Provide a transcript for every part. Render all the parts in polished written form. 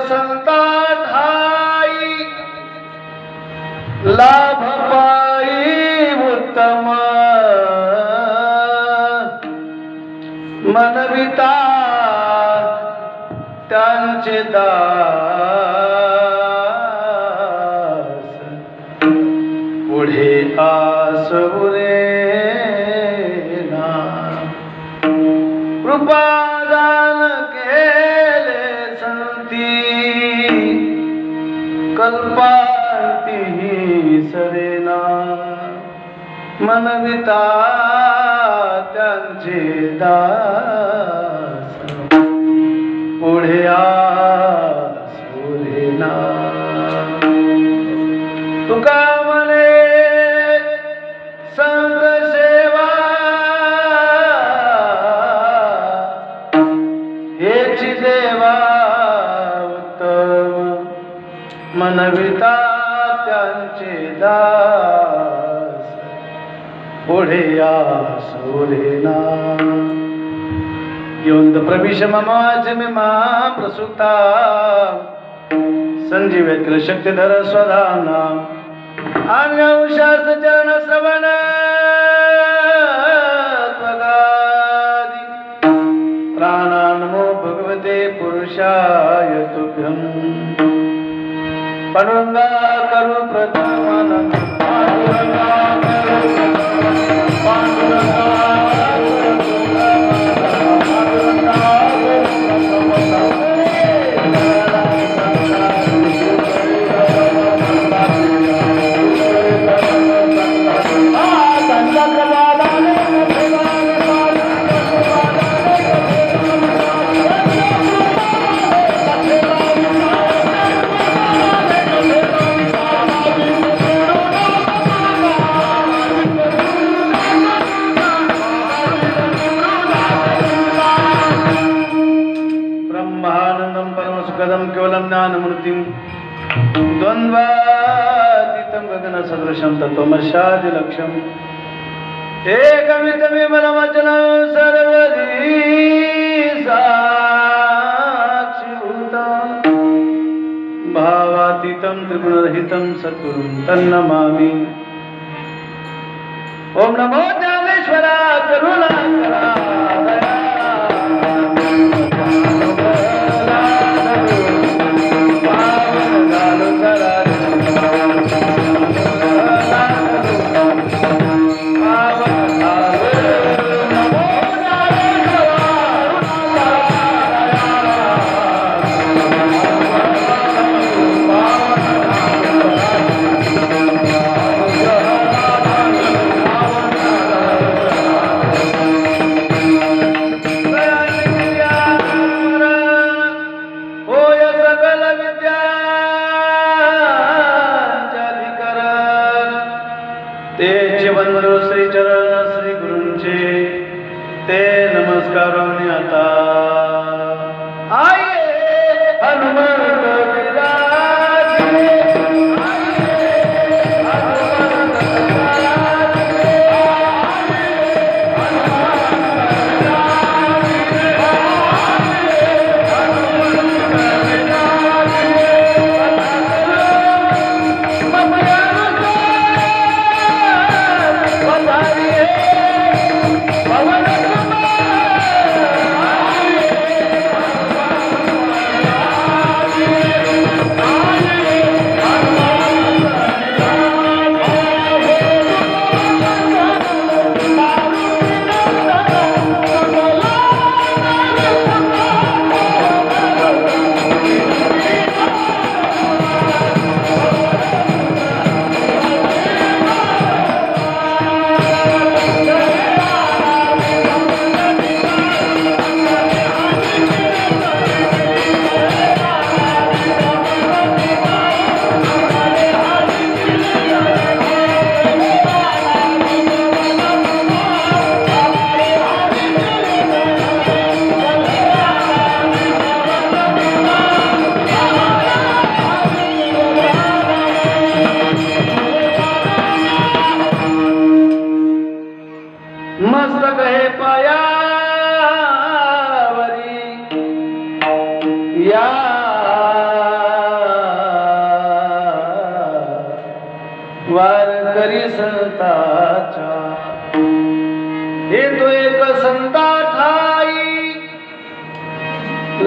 संता ठाई लाभ पाई उत्तम मनविता त्यांचे दास पुढे आसुरे ना कृपादान केले संती कल्पांती सरेना मनविता त्यांचे दास पुढे आसुरेना तुका म्हणे संत सेवा हेची देवा उत्तम मनविता त्यांचे दास पुढे आसुरेना योंद प्रविश मम वाचमे मां प्रसुता संजीवेत्ल शक्तिधर स्वधाना अंगशास्त्र चरण श्रवण त्वगादि प्राणान्मो भगवते पुरुषाय तुभ्यं पांडुरंगा करू प्रथमन पांडुरंगा करू पांडुरंगा सदृशं तत्त्वमस्यादिलक्ष्यम् एकमिदमिमलमचलं सर्वधी साक्षिभूतं भावातीतं त्रिगुणरहितं सद्गुरुं तन्नमामि। ओम नमो ज्ञानेश्वरा करुणाकरा श्री चरण श्री गुरुंचे ते नमस्कार आता आये हनुमंत विराजे मस्तक हे पायावरी या वारकरी संताचा हे तो एक संता ठाई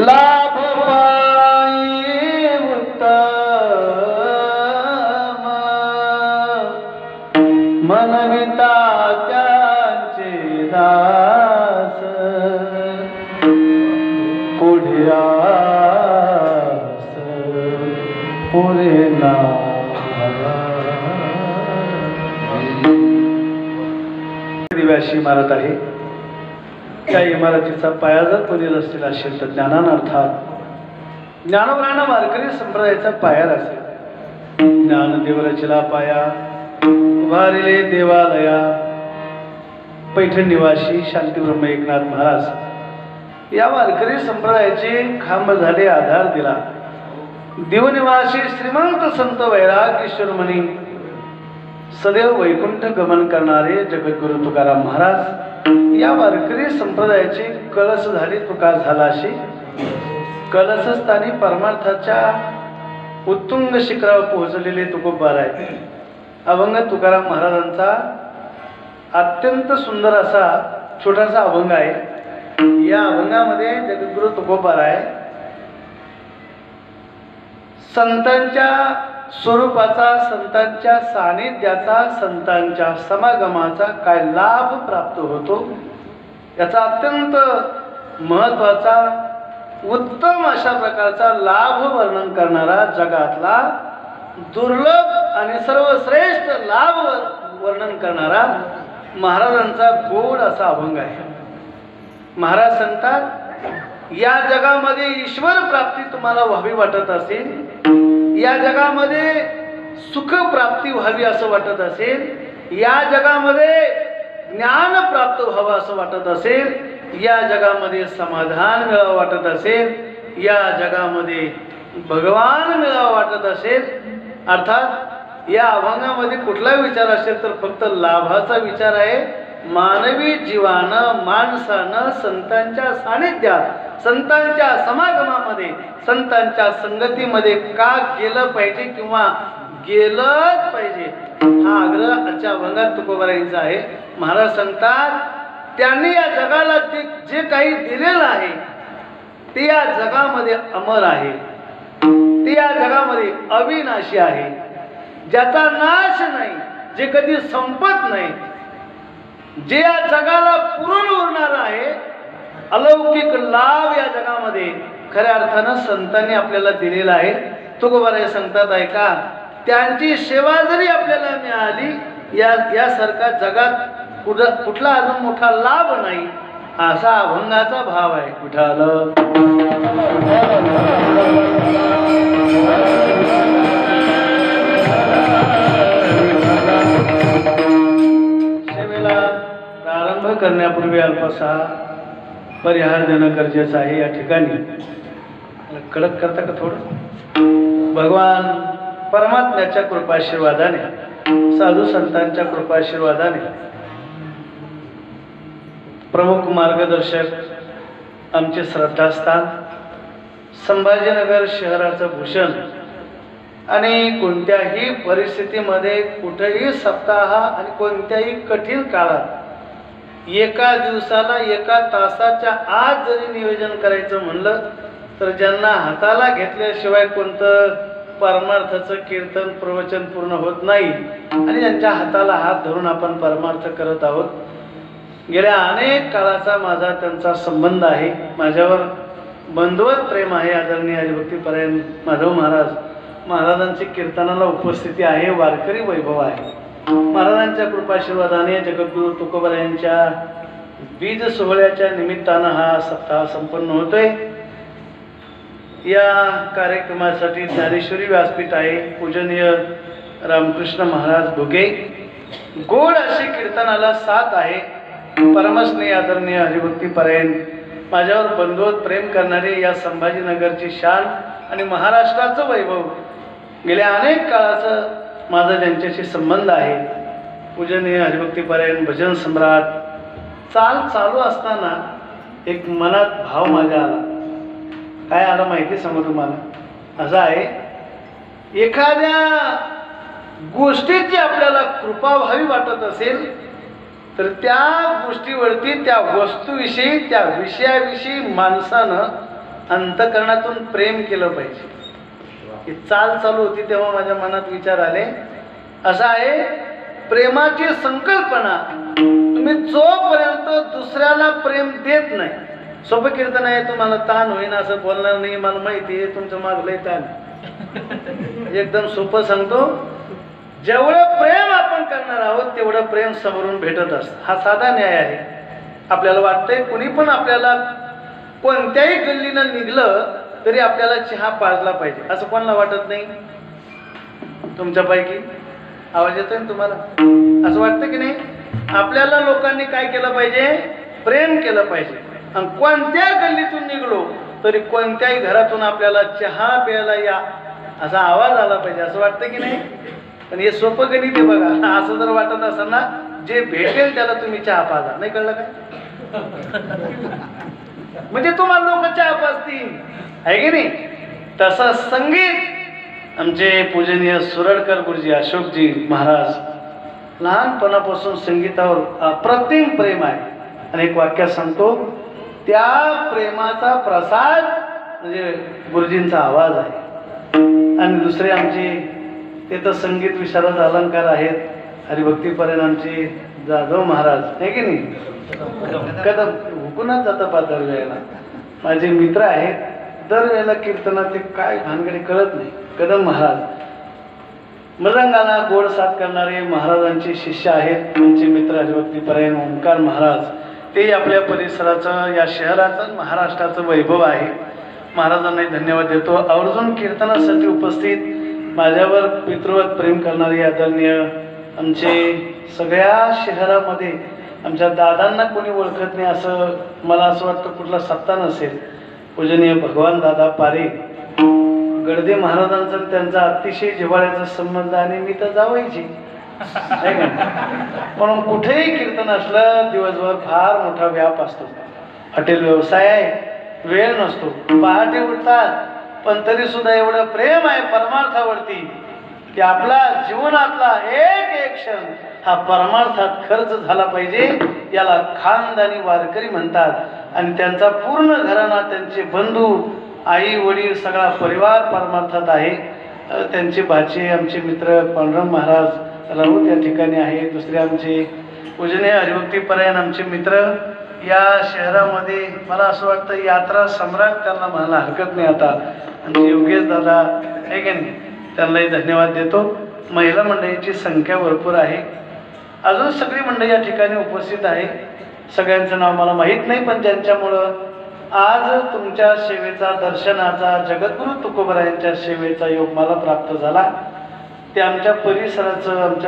लाभ पायी उत्तम मनविता दास पुढ्यास पुरे ना दिव्याशी इमारत आहे। त्या इमारतीचा पाया जर कोणी रचलेला असेल तर ज्ञानानर्थात ज्ञानवराना वारकरी संप्रदायाचा पाया असेल। ज्ञानदेव रचला पाया उभारिले देवालया पैठण निवासी शांतीब्रह्म एकनाथ महाराज या वारकरी संप्रदायाचे खांब झाले, आधार दिला। दिवनिवासी श्रीमंत संत वैरागेश्वर मुनी सदैव वैकुंठ गमन करणारे जगद्गुरु तुकाराम महाराज या वारकरी संप्रदायाचे कळस झाले। तुका झालाशी कळसस्थानी परमार्थाच्या उत्तुंग शिखरावर पोहोचलेले तुकोबार आहे। अभंग तुकाराम महाराजांचा अत्यंत सुंदर असा छोटासा अभंग आहे। या अभंगामध्ये जगद्गुरु तुकोबार आहे संतांच्या स्वरूपाचा, संतांच्या सानिध्याचा, संतांच्या समागमाचा काय लाभ प्राप्त होतो याचा अत्यंत महत्वाचा उत्तम अशा प्रकारचा लाभ वर्णन करणारा जगातला दुर्लभ आणि सर्वश्रेष्ठ लाभ वर्णन करणारा महाराजांचा गोड असा अभंग आहे। महाराज सांगतात या जगामध्ये ईश्वर प्राप्ती तुम्हाला व्हावी वाटत असेल, या जगामध्ये सुख प्राप्ती व्हावी असं वाटत असेल, या जगामध्ये ज्ञान प्राप्त व्हावं असं वाटत असेल, या जगामध्ये समाधान मिळावं वाटत असेल, या जगामध्ये भगवान मिळावं वाटत असेल, अर्थात या अभंगामध्ये कुठला विचार असेल तर फक्त लाभाचा विचार आहे. मानवी जीवानं माणसानं संतांच्या सानिध्यात, संतांच्या समागमामध्ये, संतांच्या संगतीमध्ये का गेलं पाहिजे किंवा गेलंच पाहिजे, हा आग्रह आजच्या अभंगात तुकोबारायांचा आहे. महाराज सांगतात त्यांनी या जगाला जे काही दिलेलं आहे ते या जगामध्ये अमर आहे, ते या जगामध्ये अविनाशी आहे, ज्याचा नाश नाही, जे कधी संपत नाही, जे या जगाला पुरून उरणार आहे. अलौकिक लाभ या जगामध्ये खऱ्या अर्थानं संतांनी आपल्याला दिलेला आहे. तुकोबाराय सांगतात ऐका, त्यांची सेवा जरी आपल्याला मिळाली यासारखा जगात कुठला अजून मोठा लाभ नाही, असा अभंगाचा भाव आहे. विठ्ठल सेवेला प्रारंभ करण्यापूर्वी अल्पसा परिहार देणं गरजेचं आहे. या ठिकाणी कडक करता का थोडं? भगवान परमात्म्याच्या कृपाशीर्वादाने, साधू संतांच्या कृपाशीर्वादाने, प्रमुख मार्गदर्शक आमचे श्रद्धास्थान संभाजीनगर शहराचं भूषण आणि कोणत्याही परिस्थितीमध्ये कुठेही सप्ताह आणि कोणत्याही कठीण काळात एका दिवसाला एका तासाच्या आत जरी नियोजन करायचं म्हणलं तर ज्यांना हाताला घेतल्याशिवाय कोणतं परमार्थाचं कीर्तन प्रवचन पूर्ण होत नाही आणि ज्यांच्या हाताला हात धरून आपण परमार्थ करत आहोत. गेल्या अनेक काळाचा माझा त्यांचा संबंध आहे. माझ्यावर बंधुवत प्रेम आहे. आदरणीय हरिभक्तीपरायण माधव महाराजांची कीर्तनाला उपस्थिती आहे. वारकरी वैभव आहे. महाराजांच्या कृपाशीर्वादाने जगद्गुरु तुकोबारायांच्या बीज सोहळ्याच्या निमित्तानं हा सप्ताह संपन्न होतोय. या कार्यक्रमासाठी ज्ञानेश्वरी व्यासपीठ आहे. पूजनीय रामकृष्ण महाराज भोगे गोड अशी कीर्तनाला साथ आहे. परमस्नेही आदरणीय हरिभक्तीपरायण माझ्यावर बंधुवत प्रेम करणारे या संभाजीनगरची शान आणि महाराष्ट्राचं वैभव, गेल्या अनेक काळाचं माझा त्यांच्याशी संबंध आहे. पूजनीय हरिभक्तीपरायण भजन सम्राट चालू असताना एक मनात भाव माझ्या आला. काय आला माहिती सांगू तुम्हाला? असं आहे, एखाद्या गोष्टीची आपल्याला कृपा व्हावी वाटत असेल तर त्या गोष्टीवरती, त्या वस्तूविषयी, त्या विषयाविषयी माणसानं अंतःकरणातून प्रेम केलं पाहिजे. ही चालू होती तेव्हा माझ्या मनात विचार आले. असं आहे, प्रेमाची संकल्पना तुम्ही जोपर्यंत दुसऱ्याला प्रेम देत नाही, सोपं कीर्तन आहे, तुम्हाला ताण होईन असं बोलणार नाही, मला माहिती आहे तुमचं मागलंय ताण. एकदम सोपं सांगतो, जेवढं प्रेम आपण करणार आहोत तेवढं प्रेम समोरून भेटत असतं. हा साधा न्याय आहे. आपल्याला वाटतंय कुणी पण आपल्याला कोणत्याही गल्लीनं निघलं तरी आपल्याला चहा पाजला पाहिजे असं कोणाला वाटत नाही? तुमच्यापैकी आवाज येतोय ना तुम्हाला? असं वाटतं की नाही? आपल्याला लोकांनी काय केलं पाहिजे? प्रेम केलं पाहिजे. आणि कोणत्या गल्लीतून निघलो तरी कोणत्याही घरातून आपल्याला चहा प्यायला या असा आवाज आला पाहिजे असं वाटतं की नाही? पण हे सोपं गणित आहे बघा. असं जर वाटत असेल ना, जे भेटेल त्याला तुम्ही चहा पाजा. नाही कळलं काय? म्हणजे तुम्हाला लोक चहा पाजतील, आहे की नाही? तसं संगीत आमचे पूजनीय सुरडकर गुरुजी, अशोकजी महाराज लहानपणापासून संगीतावर अप्रतिम प्रेम आहे. आणि एक वाक्य सांगतो, त्या प्रेमाचा प्रसाद म्हणजे गुरुजींचा आवाज आहे. आणि दुसरे आमचे ते तर संगीत विशारद अलंकार आहेत, हरिभक्तीपरायण आमचे जाधव महाराज, आहे की नाही? कदम हुकूनच जातं पा दरवेळेला. माझे मित्र आहेत, दरवेळेला कीर्तनात ते काय भानगडी कळत नाही. कदम महाराज मृदंगाला गोड साथ करणारे महाराजांचे शिष्य आहेत. त्यांचे मित्र हरिभक्तीपरायण ओंकार महाराज, ते आपल्या परिसराचं, या शहराचं, महाराष्ट्राचं वैभव आहे. महाराजांनाही धन्यवाद देतो. आवर्जून कीर्तनासाठी उपस्थित माझ्यावर पितृवत प्रेम करणारे आदरणीय आमचे सगळ्या शहरामध्ये आमच्या दादांना कोणी ओळखत नाही असं मला असं वाटतं कुठला सत्ता नसेल. पूजनीय भगवान दादा पारे, गडदे महाराजांचा त्यांचा अतिशय जिव्हाळ्याचा संबंध आणि मी तर जावायची म्हणून कुठेही कीर्तन असलं दिवसभर फार मोठा व्याप असतो. हॉटेल व्यवसाय आहे, वेळ नसतो, पहाटे उठतात, पण तरी सुद्धा एवढं प्रेम आहे परमार्थावरती की आपला जीवनातला एक एक क्षण हा परमार्थात खर्च झाला पाहिजे. याला खानदानी वारकरी म्हणतात. आणि त्यांचा पूर्ण घराणा, त्यांचे बंधू, आई वडील, सगळा परिवार परमार्थात आहे. त्यांचे बाचे आमचे मित्र पांडुरंग महाराज राऊत या ठिकाणी आहे. दुसरे आमचे पूजनीय हरिभक्तीपरायण आमचे मित्र या शहरामध्ये, मला असं वाटतं यात्रा सम्राट त्यांना म्हणायला हरकत नाही आता, आमचे योगेश दादा आहे की नाही, त्यांनाही धन्यवाद देतो. महिला मंडळीची संख्या भरपूर आहे. अजून सगळी मंडळी या ठिकाणी उपस्थित आहे. सगळ्यांचं नाव मला माहीत नाही, पण ज्यांच्यामुळं आज तुमच्या सेवेचा, दर्शनाचा, जगद्गुरु तुकोबरायांच्या सेवेचा योग मला प्राप्त झाला, ते आमच्या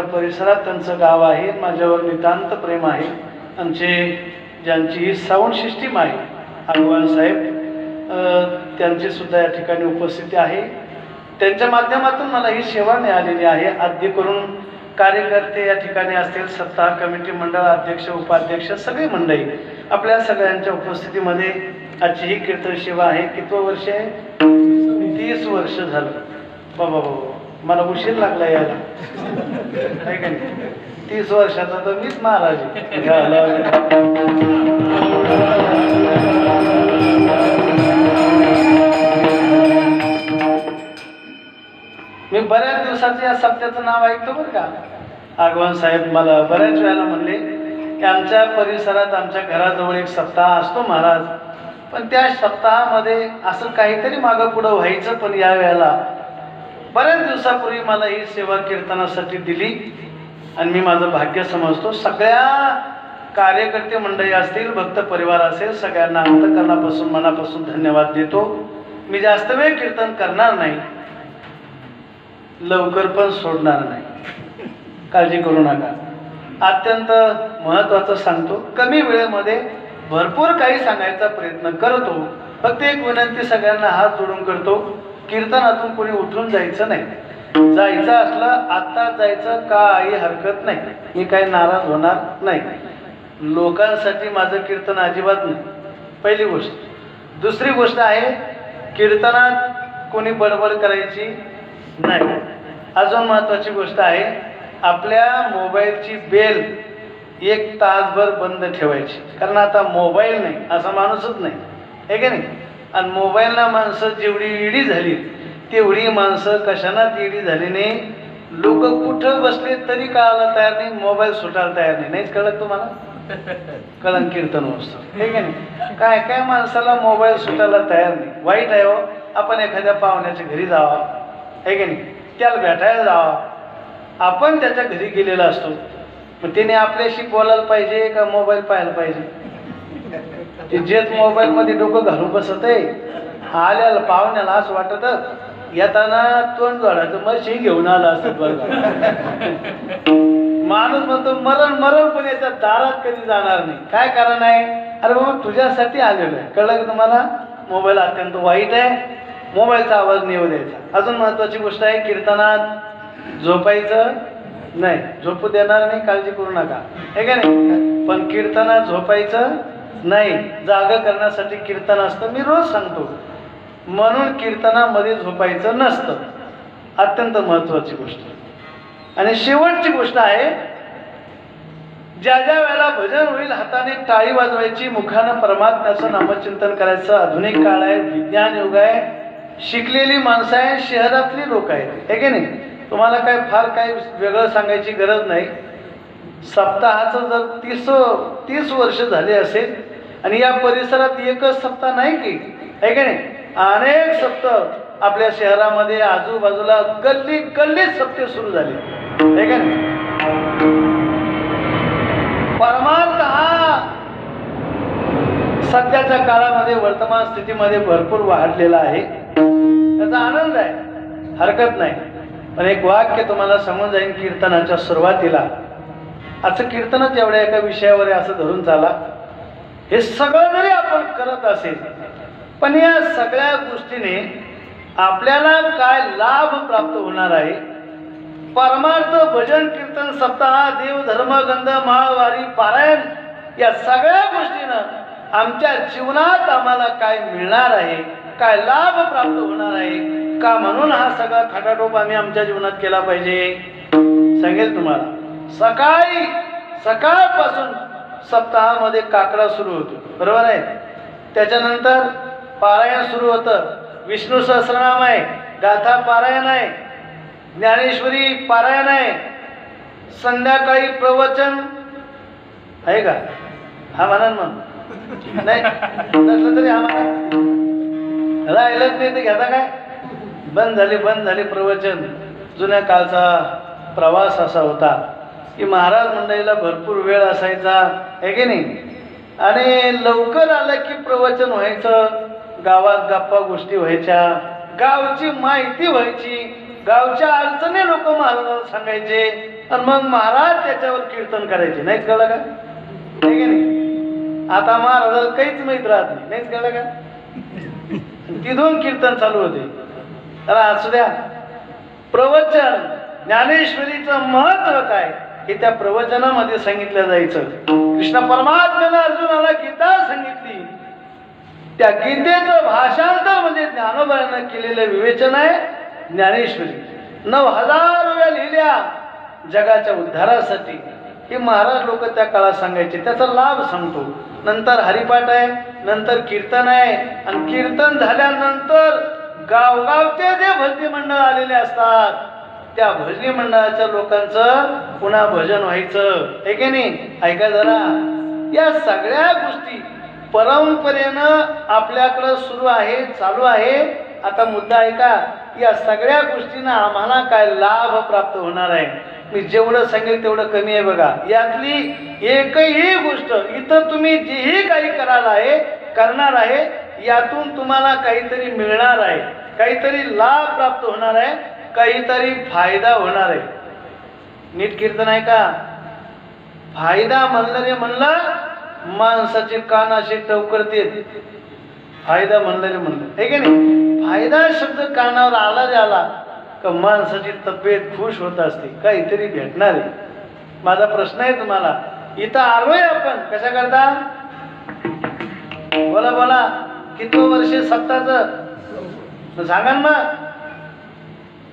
परिसरात त्यांचं गाव आहे. माझ्यावर नितांत प्रेम आहे. आमचे ज्यांची ही साऊंड सिस्टीम आहे आगवान साहेब, त्यांची सुद्धा या ठिकाणी उपस्थिती आहे. त्यांच्या माध्यमातून मला ही सेवा मिळालेली आहे. आद्य करून कार्यकर्ते या ठिकाणी असतील, सप्ताह कमिटी मंडळ अध्यक्ष, उपाध्यक्ष, सगळी मंडळी आपल्या सगळ्यांच्या उपस्थितीमध्ये आजची ही कीर्तन सेवा आहे. कितवं वर्ष आहे? 30 वर्ष झालं. बाबा मला उशीर लागला यायला, आहे का नाही? 30 वर्षाचा तर मीच महाराज मी बऱ्याच दिवसाचं या सप्त्याचं नाव ऐकतो बरं का. आगवान साहेब मला बऱ्याच वेळेला म्हणले की आमच्या परिसरात, आमच्या घराजवळ एक सप्ताह असतो महाराज, पण त्या सप्ताहामध्ये असं काहीतरी मागं पुढं व्हायचं. पण या वेळेला बऱ्याच दिवसापूर्वी मला ही सेवा कीर्तनासाठी दिली आणि मी माझं भाग्य समजतो. सगळ्या कार्यकर्ते मंडळी असतील, भक्त परिवार असेल, सगळ्यांना अंतःकरणापासून, मनापासून धन्यवाद देतो. मी जास्त वेळ कीर्तन करणार नाही, लवकर पण सोडणार नाही, काळजी करू नका. अत्यंत महत्त्वाचं सांगतो, कमी वेळेमध्ये भरपूर काही सांगायचा प्रयत्न करतो. फक्त एक विनंती सगळ्यांना हात जोडून करतो, कीर्तनातून कोणी उठून जायचं नाही. जायचं असलं आत्ता जायचं, काही हरकत नाही, मी काही नाराज होणार नाही. लोकांसाठी माझं कीर्तन अजिबात नाही, पहिली गोष्ट. दुसरी गोष्ट आहे, कीर्तनात कोणी बडबड करायची नाही. अजून महत्त्वाची गोष्ट आहे, आपल्या मोबाईलची बेल 1 तासभर बंद ठेवायची. कारण आता मोबाईल नाही असा माणूसच नाही, आहे की नाही? आणि मोबाईलला माणसं जेवढी इडी झाली तेवढी माणसं कशानात इडी झाली नाही. लोक कुठं बसले तरी कळायला तयार नाही, मोबाईल सुटायला तयार नाही. नाहीच कळत तुम्हाला? कळण कीर्तन वस्तू, आहे की नाही? काय काय माणसाला मोबाईल सुटायला तयार नाही. वाईट आहे हो. आपण एखाद्या पाहुण्याच्या घरी जावा, आहे की नाही, त्याला भेटायला जावा, आपण त्याच्या घरी गेलेला असतो, पण त्याने आपल्याशी बोलायला पाहिजे का मोबाईल पाहायला पाहिजे? ते जेच मोबाईलमध्ये डोकं घालून बसत आहे. आल्याला पाहुण्याला असं वाटत येताना तोंड जोडायचं मशी घेऊन आला असत बरं. माणूस म्हणतो मरण मरण, पण याच्या दारात कधी जाणार नाही. काय कारण आहे? अरे बाबा तुझ्यासाठी आलेलो आहे. कळलं का तुम्हाला? मोबाईल अत्यंत वाईट आहे, मोबाईलचा आवाज नाही येऊ द्यायचा. अजून महत्त्वाची गोष्ट आहे, कीर्तनात झोपायचं नाही, झोपू देणार नाही, काळजी करू नका, हे का नाही? पण कीर्तनात झोपायचं नाही, जागा करण्यासाठी कीर्तन असतं, मी रोज सांगतो. म्हणून कीर्तनामध्ये झोपायचं नसतं. अत्यंत महत्त्वाची गोष्ट. आणि शेवटची गोष्ट आहे, ज्या ज्या वेळेला भजन होईल हाताने टाळी वाजवायची, मुखानं परमात्म्याचं नामचिंतन करायचं. आधुनिक काळ आहे, विज्ञान युग आहे, शिकलेली माणसं आहे, शहरातली लोक आहेत, हे की नाही? तुम्हाला काय फार काय वेगळं सांगायची गरज नाही. सप्ताहाचं जर 30 वर्ष झाले असेल आणि या परिसरात एकच सप्ताह नाही की, आहे की नाही? अनेक सप्ताह आपल्या शहरामध्ये आजूबाजूला गल्ली गल्लीत सप्ताह सुरू झाले, आहे का नाही? परमार्थ हा सध्याच्या काळामध्ये, वर्तमान स्थितीमध्ये भरपूर वाढलेला आहे. त्याचा आनंद आहे, हरकत नाही. पण एक वाक्य तुम्हाला समज जाईल. कीर्तनाच्या सुरुवातीला असं कीर्तनच एवढ्या एका विषयावर असं धरून चाला, हे सगळं जरी आपण करत असेल, पण या सगळ्या गोष्टीने आपल्याला काय लाभ प्राप्त होणार आहे, परमार्थ भजन कीर्तन सप्ताह देव धर्म गंध माळवारी पारायण या सगळ्या गोष्टीनं आमच्या जीवनात आम्हाला काय मिळणार आहे, काय लाभ प्राप्त होणार आहे का, म्हणून हा सगळा खटाटोप आम्ही आमच्या जीवनात केला पाहिजे. सांगेल तुम्हाला, सकाळपासून सप्ताहामध्ये काकडा सुरू होतो, बरोबर आहे. त्याच्यानंतर पारायण सुरू होतं, विष्णू सहस्रनाम आहे, गाथा पारायण आहे, ज्ञानेश्वरी पारायण आहे, संध्याकाळी प्रवचन आहे का, हा म्हणा मग नाही नसलं तरी हा म्हणा, राहिलंच नाही ते घेता काय, बंद झाले प्रवचन. जुन्या काळचा प्रवास असा होता की महाराज मंडळीला भरपूर वेळ असायचा, आहे की नाही, आणि लवकर आलं की प्रवचन व्हायचं, गावात गप्पा गोष्टी व्हायच्या, गावची माहिती व्हायची, गावच्या अडचणी लोक महाराजांना सांगायचे, आणि मग महाराज त्याच्यावर कीर्तन करायचे. नाहीच कळलं का, आहे की नाही. आता महाराजाला काहीच माहीत राहत नाही, नाहीच कळलं का. तिथून कीर्तन चालू होते. तर असू द्या, प्रवचन ज्ञानेश्वरीचं महत्व काय हे त्या प्रवचनामध्ये सांगितलं जायचं. कृष्ण परमात्म्याला अर्जुनाला गीता सांगितली, त्या गीतेचं भाषांतर म्हणजे ज्ञानोबानं केलेलं विवेचन आहे ज्ञानेश्वरी. 9000 वेळा लिहिल्या जगाच्या उद्धारासाठी. हे महाराज लोक त्या काळात सांगायचे, त्याचा लाभ सांगतो. नंतर हरिपाठ आहे, नंतर कीर्तन आहे, आणि कीर्तन झाल्यानंतर गावगावचे जे भजनी मंडळ आलेले असतात त्या भजनी मंडळाच्या लोकांचं पुन्हा भजन व्हायचं, आहे की नाही. ऐका जरा, या सगळ्या गोष्टी परंपरेनं आपल्याकडं सुरू आहे, चालू आहे. आता मुद्दा ऐका, या सगळ्या गोष्टींना आम्हाला काय लाभ प्राप्त होणार आहे. मी जेवढं सांगेल तेवढं कमी आहे बघा. यातली एकही गोष्ट इथं तुम्ही जेही काही करणार आहे यातून तुम्हाला काहीतरी मिळणार आहे, काहीतरी लाभ प्राप्त होणार आहे, काहीतरी फायदा होणार आहे. नीट कीर्तन आहे का. फायदा म्हणलं रे म्हणलं माणसाचे कान असे टवकरते. फायदा म्हणलं रे म्हणलं, आहे की नाही. फायदा शब्द कानावर आला आला का माणसाची तब्येत खुश होत असते, काहीतरी भेटणार आहे. माझा प्रश्न आहे तुम्हाला, इथं आलोय आपण कशा करता, बोला बोला, किती वर्ष सत्ताचं सांगा ना. मग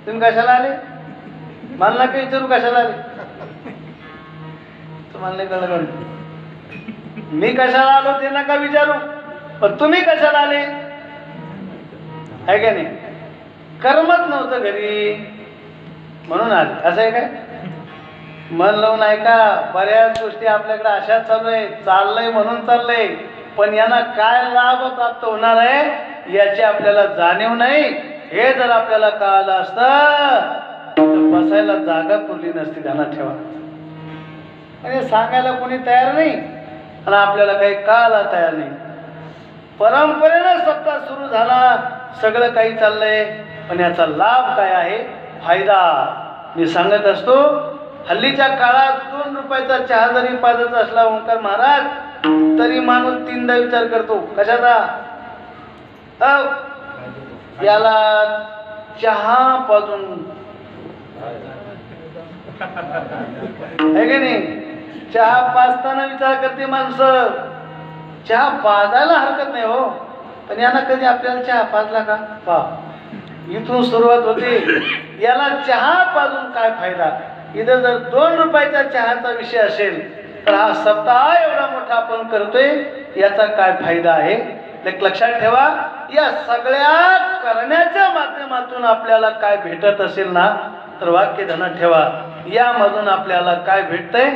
तुम्ही कशाला आले, मला नका विचारू कशाला आले, तुम्हाला नाही कळलं. मी कशाला आलो ते नका विचारू, पण तुम्ही कशाला आले, आहे का नाही. कर्मच नव्हतं घरी म्हणून आले, असं आहे काय. मन लावून ऐका, बऱ्याच गोष्टी आपल्याकडे अशा चालू आहे, चाललंय म्हणून चाललंय, पण यांना काय लाभ प्राप्त होणार आहे याची आपल्याला जाणीव नाही. हे जर आपल्याला कळलं असतं तर बसायला जागा पुरली नसती. ध्यानात ठेवा. आणि सांगायला कोणी तयार नाही आणि आपल्याला काही कळायला तयार नाही. परंपरेनं सत्ता सुरू झाला, सगळं काही चाललंय, पण याचा लाभ काय आहे, फायदा मी सांगत असतो. हल्लीच्या काळात 2 रुपयाचा चहा जरी पाजत असला ओंकार महाराज तरी माणूस 3दा विचार करतो कशाचा. याला चहा पाजून, आहे की नाही. चहा पाजताना विचार करते माणसं, चहा पाजायला हरकत नाही हो, पण यांना कधी आपल्याला चहा पाजला का. पहा, इथून सुरुवात होते. याला चहा पाजून काय फायदा. इथं जर 2 रुपयाचा चहाचा विषय असेल तर हा सप्ताह एवढा मोठा आपण करतोय, याचा काय फायदा आहे. लक्षात ठेवा, या सगळ्या करण्याच्या माध्यमातून आपल्याला काय भेटत असेल ना, तर वाक्य ध्यानात ठेवा, यामधून आपल्याला काय भेटतंय,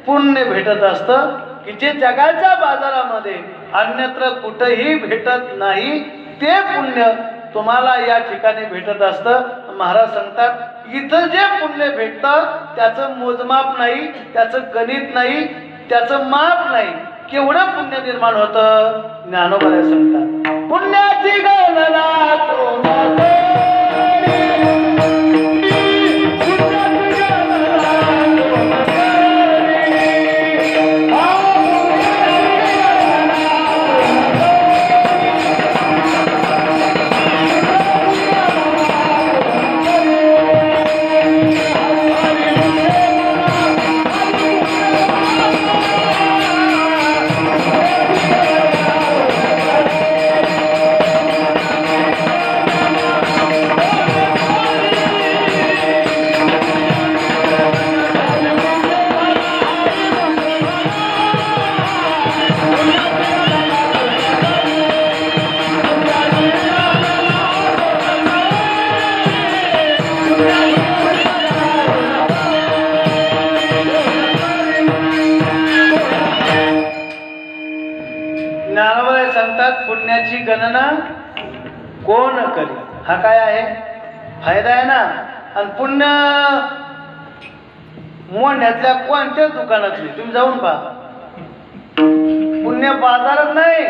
पुण्य भेटत असतं की जे जगाच्या बाजारामध्ये अन्यत्र कुठेही भेटत नाही. ते पुण्य तुम्हाला या ठिकाणी भेटत असतं. महाराज सांगतात, इथं जे पुण्य भेटतं त्याचं मोजमाप नाही, त्याचं गणित नाही, त्याचं माप नाही. केवढं पुण्य निर्माण होतं. ज्ञानोबा सांगतात, पुण्याची गणना ज्ञानोबा सांगतात पुण्याची गणना कोण करी. हा काय आहे? फायदा आहे ना. आणि पुण्य मोंढ्यातल्या कोणत्याच दुकानातली तुम्ही जाऊन पहा, पुण्य बाजारात नाही.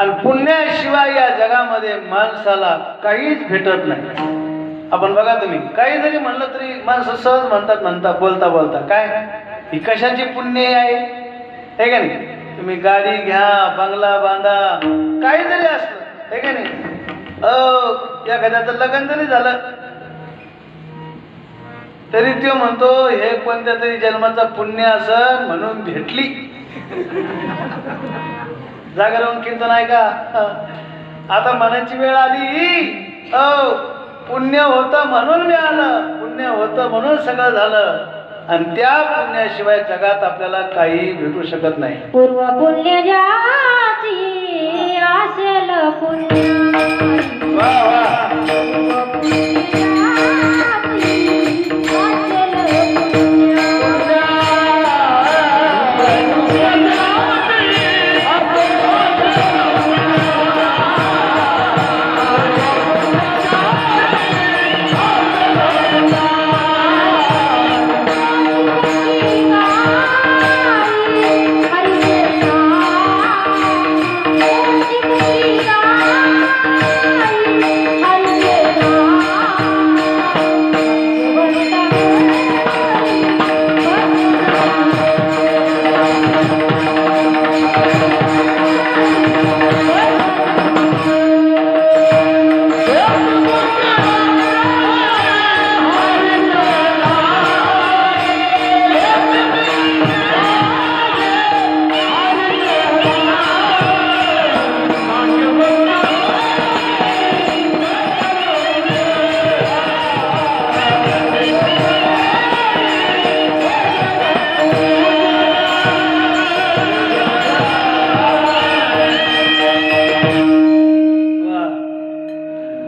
आणि पुण्याशिवाय या जगामध्ये माणसाला काहीच भेटत नाही. आपण बघा, तुम्ही काही जरी म्हणलं तरी माणसं सहज म्हणतात बोलता बोलता, काय ही कशाची पुण्य आहे, हे का नाही. तुम्ही गाडी घ्या, बंगला बांधा, काही जरी असलं, हे का नाही. एखाद्याचं लग्न जरी झालं तरी तो म्हणतो हे कोणत्या तरी जन्माचा पुण्य असं म्हणून भेटली. जागा राहून कीर्तन आहे का? आता म्हणायची वेळ आली, पुण्य होतं म्हणून मिळालं, पुण्य होतं म्हणून सगळं झालं. आणि त्या पुण्याशिवाय जगात आपल्याला काही भेटू शकत नाही. पूर्व पुण्य ज्याची असेल पुण्य, वा वा.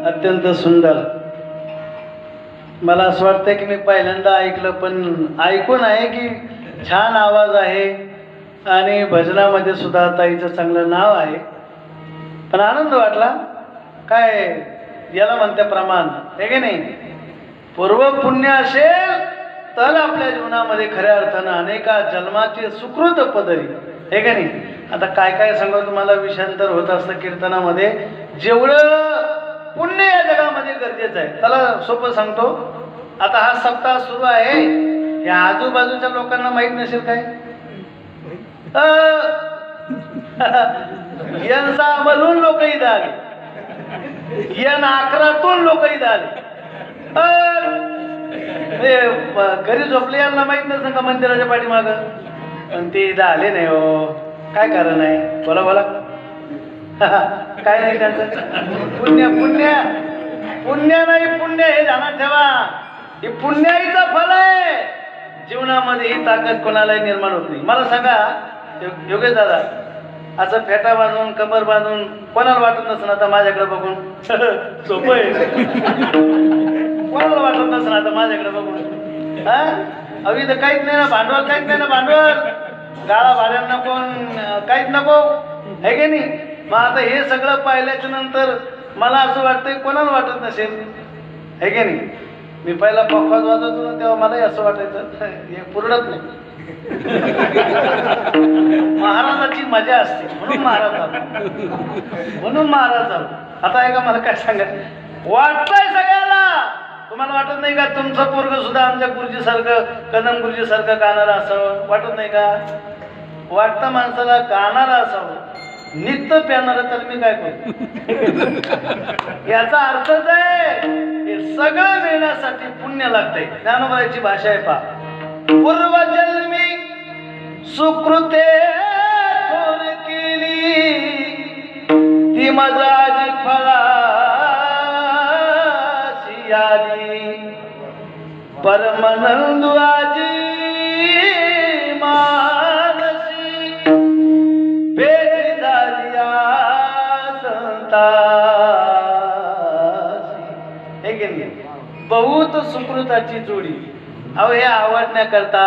अत्यंत सुंदर. मला असं वाटतं की मी पहिल्यांदा ऐकलं, पण ऐकून आहे की छान आवाज आहे आणि भजनामध्ये सुद्धा ताईचं चांगलं नाव आहे. पण आनंद वाटला. काय याला म्हणते प्रमाण, हे की नाही. पूर्व पुण्य असेल तर आपल्या जीवनामध्ये खऱ्या अर्थानं अनेका जन्माचे सुकृत पदरी, हे की नाही. आता काय काय सांगू तुम्हाला, विषयांतर होत असतं कीर्तनामध्ये. जेवढं पुण्य या जगामध्ये गरजेचं आहे, त्याला सोपं सांगतो. आता हा सप्ताह सुरू आहे, या आजूबाजूच्या लोकांना माहित नसेल काय. यांचा म्हणून लोक इथं आले, यन 11तून लोक इथं आले. घरी झोपले यांना माहित नसेल का मंदिराच्या पाठीमाग, पण ते इथं आले नाही. हो काय कारण आहे? बोला बोला. काय नाही त्यांचं. पुण्य पुण्य पुण्य नाही, पुण्य हे ध्यानात ठेवा. हे पुण्याईचं फल आहे. जीवनामध्ये ही ताकद कोणालाही निर्माण होत नाही. मला सांगा योगेश दादा, असं फेटा बांधून कमर बांधून कोणाला वाटत नसेल आता माझ्याकडे बघून सोपं आहे. कोणाला वाटत नसेल आता माझ्याकडे बघून. हा इथं काहीच नाही ना भांडवल, काहीच नाही ना भांडवल, गाळा भाड्यांना कोण काहीच नको, आहे की नाही. मग आता हे सगळं पाहिल्याच्या नंतर मला असं वाटतंय कोणाला वाटत नसेल, आहे की नाही. मी पहिला पक्वाज वाजवतो ना तेव्हा मलाही असं वाटायचं हे पुरडत नाही. महाराजाची मजा असते म्हणून महाराज झालो, म्हणून महाराज झालो. आता आहे का मला काय सांगायचं वाटतंय सगळ्याला. तुम्हाला वाटत नाही का तुमचं पोरग सुद्धा आमच्या गुरुजी सारखं, कदम गुरुजी सारखं गाणारं असावं? वाटत नाही का? वाटतं माणसाला गाणारं असावं, नित्य प्यानार, तर मी काय करू. याचा अर्थच आहे हे सगळं मिळण्यासाठी पुण्य लागतंय. ज्ञानोबाची भाषा आहे पहा. पूर्वजन्मी सुकृते थोर केली ती मजाजी फळाशी आली, परमानंदू आजी मानसी भेट झाली संतासी. हे की नाही. बहुत सुकृताची जोडी. अहो हे आवडण्याकरता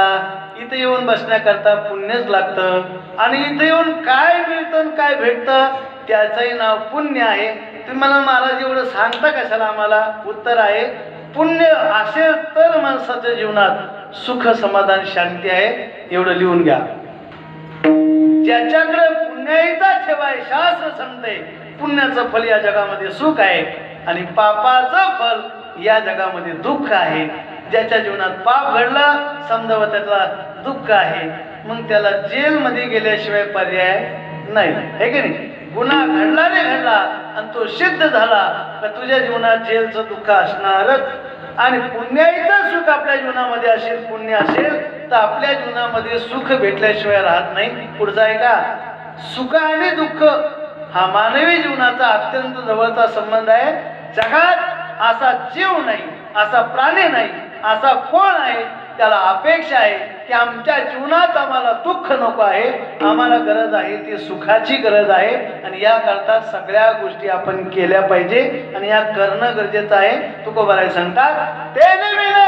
इथं येऊन बसण्याकरता पुण्यच लागतं आणि इथं येऊन काय मिळतं आणि काय भेटतं त्याचंही नाव पुण्य आहे. तुम्ही मला महाराज एवढं सांगता कशाला आम्हाला? उत्तर आहे, पुण्य असेल तर माणसाच्या जीवनात सुख समाधान शांती आहे. एवढं लिहून घ्या. ज्याच्याकडे पुण्याचा ठेवाय शास्त्र सांगते पुण्याचं फल या जगामध्ये सुख आहे आणि पापाचं फल या जगामध्ये दुःख आहे. ज्याच्या जीवनात पाप घडलं समजावं त्याला दुःख आहे, मग त्याला जेलमध्ये गेल्याशिवाय पर्याय नाही, हे की नाही? गुन्हा घडला रे घडला आणि तो सिद्ध झाला तर तुझ्या जीवनात जेलचं दुःख असणारच. आणि पुण्याचं सुख आपल्या जीवनामध्ये असेल, पुण्य असेल तर आपल्या जीवनामध्ये सुख भेटल्याशिवाय राहत नाही. पुढचा आहे का? सुख आणि दुःख हा मानवी जीवनाचा अत्यंत जवळचा संबंध आहे. जगात असा जीव नाही, असा प्राणी नाही, असा कोण आहे त्याला अपेक्षा आहे की आमच्या जीवनात आम्हाला दुःख नको आहे, आम्हाला गरज आहे ती सुखाची गरज आहे. आणि या करता सगळ्या गोष्टी आपण केल्या पाहिजे आणि या करणं गरजेचं आहे. तुकोबाराय सांगतात, तेने मिळे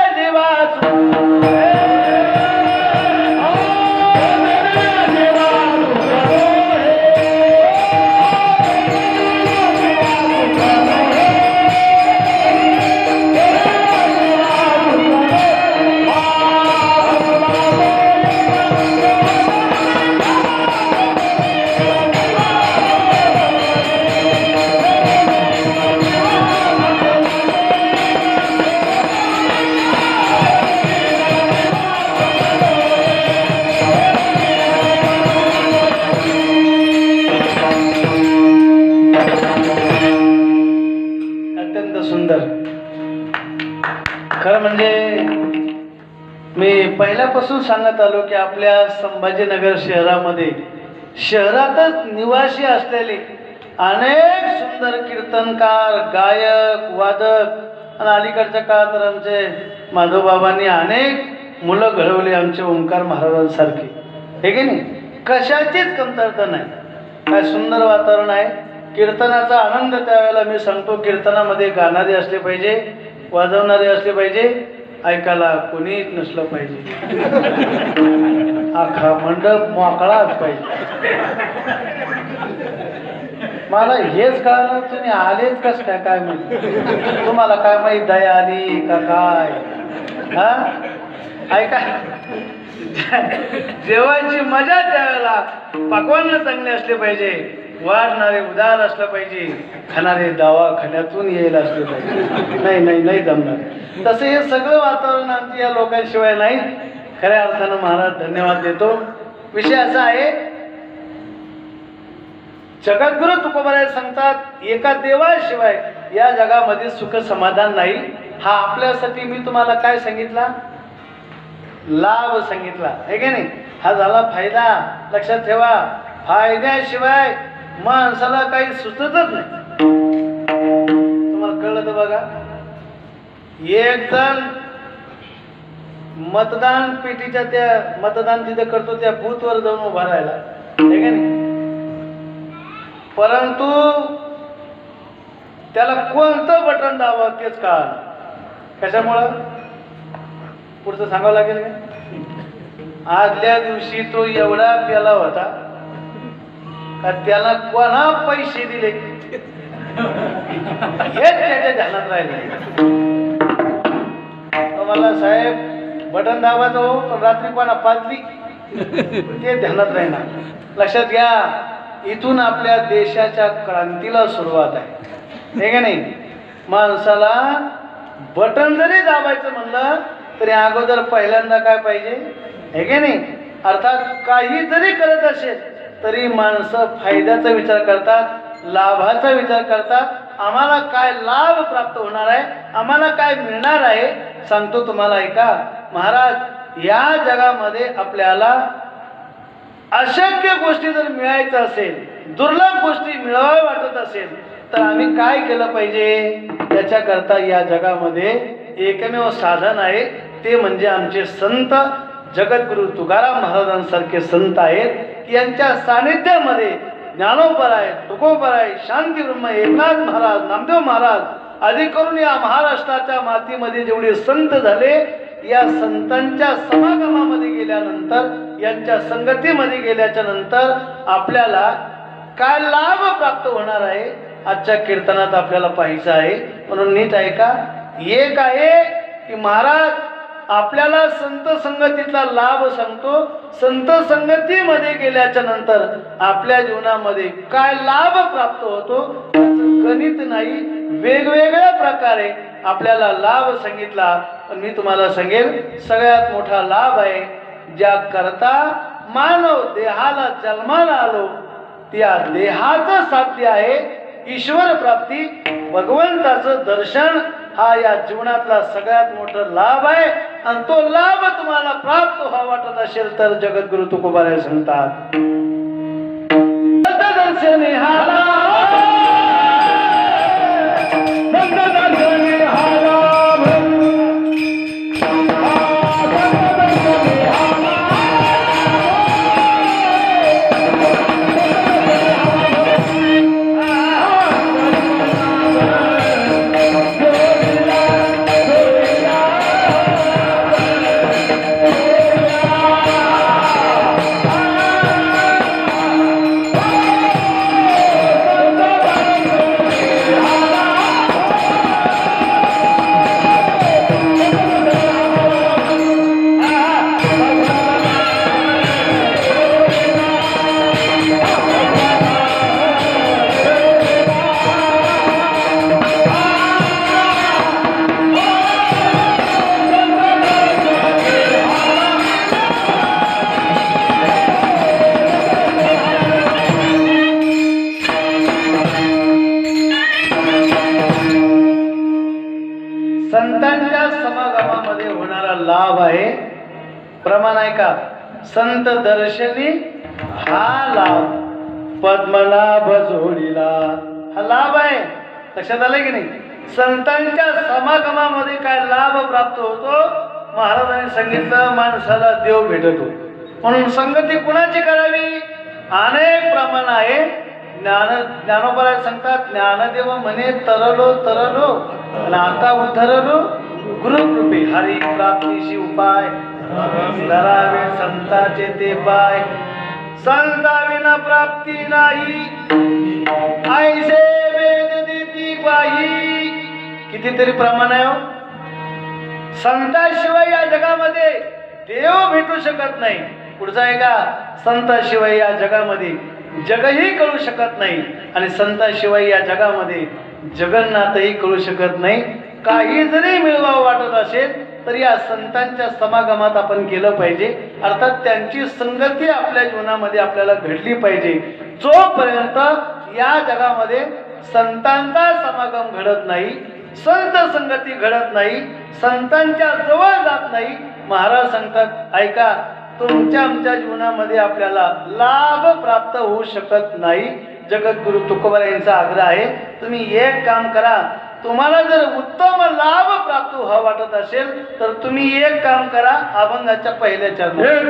सुंदर. खरं म्हणजे मी पहिल्यापासून सांगत आलो की आपल्या संभाजीनगर शहरामध्ये शहरातच निवासी असलेले अनेक सुंदर कीर्तनकार, गायक, वादक आणि अलीकडच्या काळात तर आमचे माधवबाबांनी अनेक मुलं घडवली आमचे ओंकार महाराजांसारखे, हे की नाही? कशाचीच कमतरता नाही. काय सुंदर वातावरण आहे. कीर्तनाचा आनंद त्यावेळेला मी सांगतो, कीर्तनामध्ये गाणारे असले पाहिजे, वाजवणारे असले पाहिजे, ऐकायला कोणी नसलं पाहिजे. अख्खा मंडप मोकळाच पाहिजे. मला हेच कळलं तुम्ही आलेच कस काय? काय म्हणजे तुम्हाला काय माहित दया आली का काय? हा ऐका, जेवायची मजा त्यावेळेला पकवान चांगले असले पाहिजे, वाढणारे उदार असलं पाहिजे, खाणारे दवाखान्यातून येईल असले पाहिजे. नाही नाही नाही जमणार. तसं हे सगळं वातावरण आमच्या या लोकांशिवाय नाही. खऱ्या अर्थानं महाराज धन्यवाद देतो. विषय असा आहे, जगद्गुरु तुकोबाराय सांगतात एका देवाशिवाय या जगामध्ये सुख समाधान नाही. हा आपल्यासाठी मी तुम्हाला काय सांगितला? लाभ सांगितला, आहे की नाही? हा झाला फायदा. लक्षात ठेवा, फायद्याशिवाय माणसाला काही सुचतच नाही. तुम्हाला कळलं तर बघा, एक जण मतदान पेटीच्या त्या मतदान जिथे करतो त्या बूथवर जाऊन उभा राहिला, आहे का नाही? परंतु त्याला कोणतं बटन दाबावं तेच कळलं. कशामुळं? पुढचं सांगावं लागेल का? आदल्या दिवशी तो एवढा प्याला होता का त्याला कोणा पैसे दिले हेच त्याच्या ध्यानात राहिले. मला साहेब बटन दाबायचं हो, पण रात्री कोणा पाजली ते ध्यानात राहणार. लक्षात घ्या, इथून आपल्या देशाच्या क्रांतीला सुरुवात आहे, हे का नाही? माणसाला बटन जरी दाबायचं म्हणलं तरी अगोदर पहिल्यांदा काय पाहिजे, हे का नाही? अर्थात काही जरी करत असेल तरी माणसं फायद्याचा विचार करतात, लाभाचा विचार करतात. आम्हाला काय लाभ प्राप्त होणार आहे, आम्हाला काय मिळणार आहे. सांगतो तुम्हाला, ऐका महाराज, या जगामध्ये आपल्याला अशक्य गोष्टी जर मिळायचं असेल, दुर्लभ गोष्टी मिळवाव्या वाटत असेल तर आम्ही काय केलं पाहिजे? त्याच्याकरता या जगामध्ये एकमेव साधन आहे, ते म्हणजे आमचे संत जगद्गुरु तुकाराम महाराजांसारखे संत आहेत की यांच्या सानिध्यामध्ये ज्ञानोबराय, तुकोबराय, शांती ब्रह्म, एकनाथ महाराज, नामदेव महाराज, अधिक करून या महाराष्ट्राच्या मातीमध्ये जेवढे संत झाले या संतांच्या समागमामध्ये गेल्यानंतर, यांच्या संगतीमध्ये गेल्याच्या नंतर आपल्याला काय लाभ प्राप्त होणार आहे, आजच्या कीर्तनात आपल्याला पाहायचं आहे. म्हणून नीट ऐका. एक आहे की महाराज आपल्याला संत संगतीतला लाभ सांगतो. संत संगतीमध्ये गेल्याच्या नंतर आपल्या जीवनामध्ये काय लाभ प्राप्त होतो याचं गणित नाही. वेगवेगळ्या प्रकारे आपल्याला लाभ सांगितला. पण मी तुम्हाला सांगेल सगळ्यात मोठा लाभ आहे, ज्या करता मानव देहाला जन्माला आलो त्या देहाचं साध्य आहे ईश्वर प्राप्ती, भगवंताचं दर्शन. हा या जीवनातला सगळ्यात मोठा लाभ आहे. आणि तो लाभ तुम्हाला प्राप्त व्हावा वाटत असेल तर जगद्गुरु तुकोबाराय सांगतात, दर्शने हा लाभ, दर्शने हा लाभ, संतांच्या समागमामध्ये होणारा लाभ आहे. प्रमाण आहे का? संत दर्शनी हा लाभ, पद्मनाभ जोडीला हा लाभ आहे. लक्षात आलं की नाही? संतांच्या समागमामध्ये काय लाभ प्राप्त होतो? महाराजांनी सांगितलं माणसाला देव भेटतो. म्हणून संगती कुणाची करावी? अनेक प्रमाण आहे. ज्ञानोबराय सांगतात, ज्ञानदेव म्हणे तरलो तरलो आणि आता उद्धरलो गुरुकृपे, हरी प्राप्तीशी उपाय धरावे संताचे ते पाय, संता विना प्राप्ती नाही, ऐसे वेद देती ग्वाही. कितीतरी प्रमाण आहे हो. संताशिवाय या जगामध्ये देव भेटू शकत नाही. पुढचा आहे का? संताशिवाय या जगामध्ये जगही कळू शकत नाही आणि संताशिवाय या जगामध्ये जगन्नाथही कळू शकत नाही. काही जरी मिळवावं वाटत असेल तर या संतांच्या समागमात आपण केलं पाहिजे. अर्थात त्यांची संगती आपल्या जीवनामध्ये आपल्याला घडली पाहिजे. जोपर्यंत या जगामध्ये संतांचा समागम घडत नाही, संत संगती घडत नाही, संतांच्या जवळ जात नाही, महाराज सांगतात ऐका, तुमच्या आमच्या जीवनामध्ये आपल्याला लाभ प्राप्त होऊ शकत नाही. जगद्गुरु तुकोबार यांचा आग्रह आहे, तुम्ही एक काम करा. तुम्हाला जर उत्तम लाभ प्राप्त व्हावा वाटत असेल तर तुम्ही एक काम करा, अभंगाच्या पहिल्या चरणात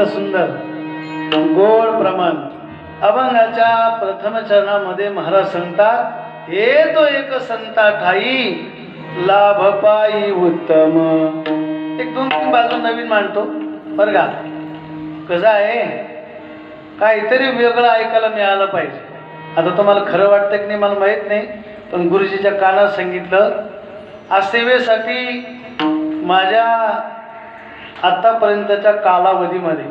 सुंदर गोड प्रमाण. अभंगाच्या प्रथम चरणामध्ये महाराज सांगतात, हे तो एक संता ठाई लाभ पायी उत्तम. एक दोन तीन बाजू नवीन मांडतो बरं का. कसं आहे, काहीतरी वेगळं ऐकायला मिळालं पाहिजे. आता तुम्हाला खरं वाटतं की नाही मला माहीत नाही, पण गुरुजीच्या कानात सांगितलं, आज सेवेसाठी माझ्या आत्तापर्यंतच्या कालावधीमध्ये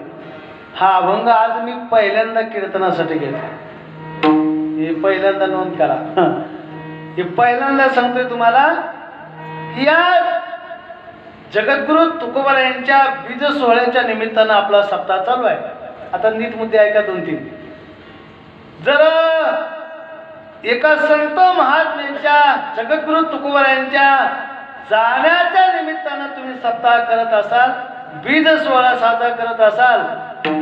हा अभंग आज मी पहिल्यांदा कीर्तनासाठी घेतला. हे पहिल्यांदा नोंद करा. हे पहिल्यांदा सांगतोय तुम्हाला की या जगद्गुरु तुकोबा यांच्या बीज सोहळ्याच्या निमित्तानं आपला सप्ताह चालू आहे. आता नीट मुद्दे ऐका 2-3. जर एका संत महात्म्यांच्या जगद्गुरु तुकोबा यांच्या जाण्याच्या निमित्तानं तुम्ही सप्ताह करत असाल, बीज सोहळा साजरा करत असाल,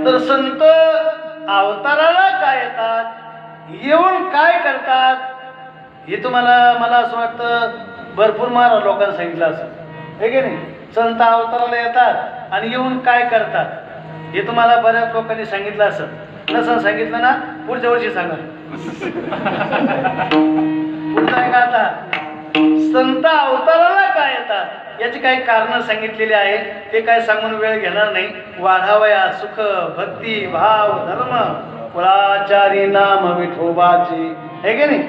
तर संत अवताराला काय येतात, येऊन काय करतात, हे तुम्हाला मला असं वाटतं भरपूर महाराज लोकांना सांगितलं असं आहे की नाही. संत अवताराला येतात आणि येऊन काय करतात हे तुम्हाला बऱ्याच लोकांनी सांगितलं असं. नसं सांगितलं ना, पुढच्या वर्षी सांगा. पुढचं आहे का आता. संत अवताराला काय येतात याची काही कारणं सांगितलेली आहेत. ते काय सांगून वेळ घेणार नाही. वाढावया सुख भक्ती भाव धर्म कुळाचारी नाम विठोबाची, हे की नाही,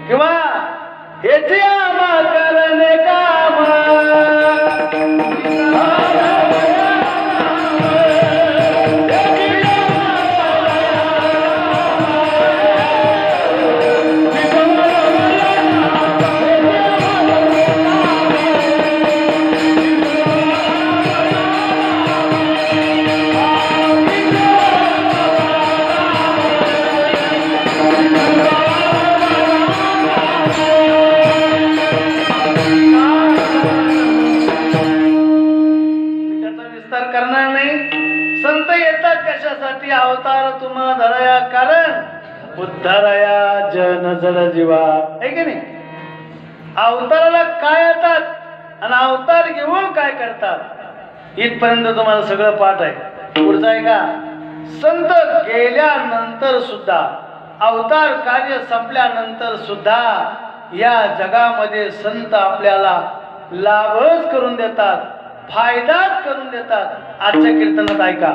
किंवा हेचे आम्हा करणे काम. अवतार तुम्हा धराया कारण उद्धाराया जन जड जीवा, है की नाही. अवताराला काय येतात आणि अवतार घेऊन काय करतात इथपर्यंत तुम्हाला सगळं पाठ आहे. पुढचं आहे का. संत गेल्यानंतर सुद्धा, अवतार कार्य संपल्यानंतर सुद्धा या जगामध्ये संत आपल्याला लाभच करून देतात, फायदाच करून देतात. आजच्या कीर्तनात ऐका.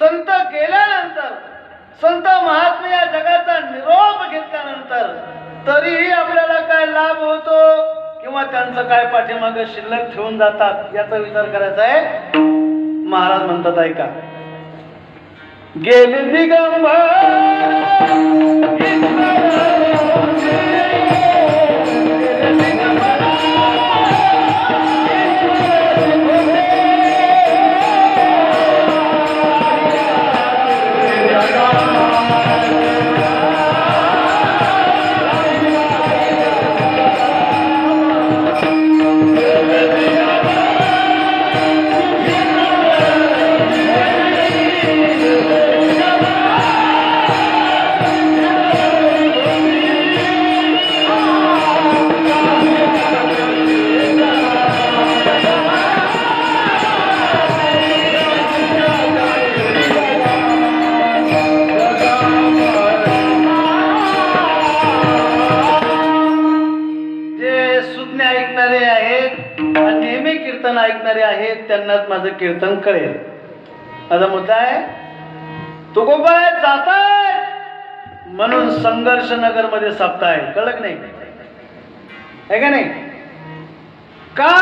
संत गेल्यानंतर, संत महात्मे या जगाचा निरोप घेतल्यानंतर तरीही आपल्याला काय लाभ होतो किंवा त्यांचं काय पाठीमागे शिल्लक ठेवून जातात याचा विचार करायचा आहे. महाराज म्हणतात ऐका. गेले दिगंबर ऐकणारे आहेत त्यांनाच माझं कीर्तन कळेल. माझा मुद्दा आहे, तुकोबा जाताय म्हणून संघर्ष नगर मध्ये सप्ताह आहे. कळलं नाही आहे का नाही. का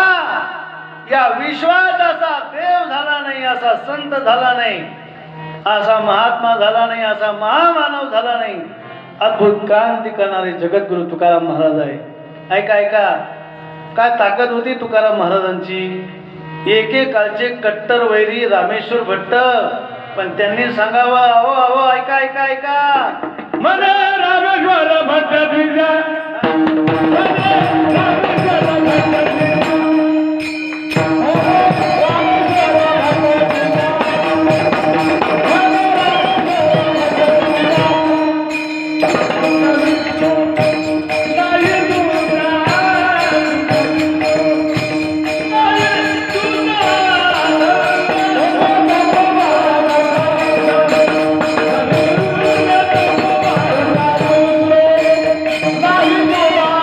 या विश्वात असा देव झाला नाही, असा संत झाला नाही, असा महात्मा झाला नाही, असा महामानव झाला नाही. अद्भुत क्रांती करणारे जगद्गुरु तुकाराम महाराज आहे. ऐका ऐका, काय ताकद होती तुकाराम महाराजांची. एकेकाळचे कट्टर वैरी रामेश्वर भट्ट, पण त्यांनी सांगावं, अहो अहो ऐका ऐका ऐका, मन रामेश्वर भट्ट Bye.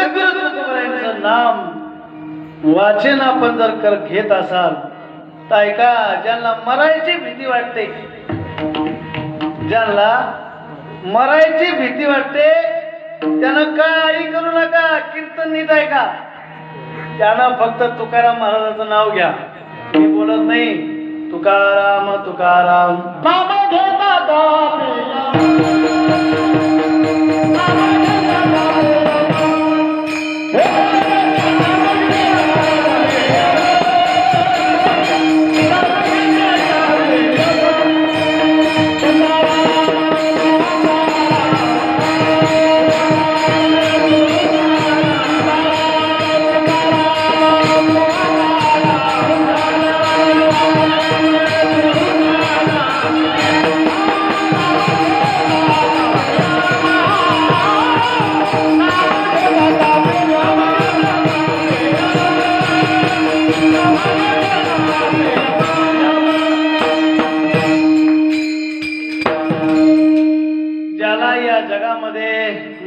जगद्गुरु तुकोबारायांचं नाम वाचन आपण जर घेत असाल तर ऐका, ज्यांना मरायची भीती वाटते, ज्यांना मरायची भीती वाटते त्यानं काही करू नका, कीर्तन नीट ऐका. त्यानं फक्त तुकाराम महाराजांचं नाव घ्या. मी बोलत नाही तुकाराम तुकाराम नाम घेता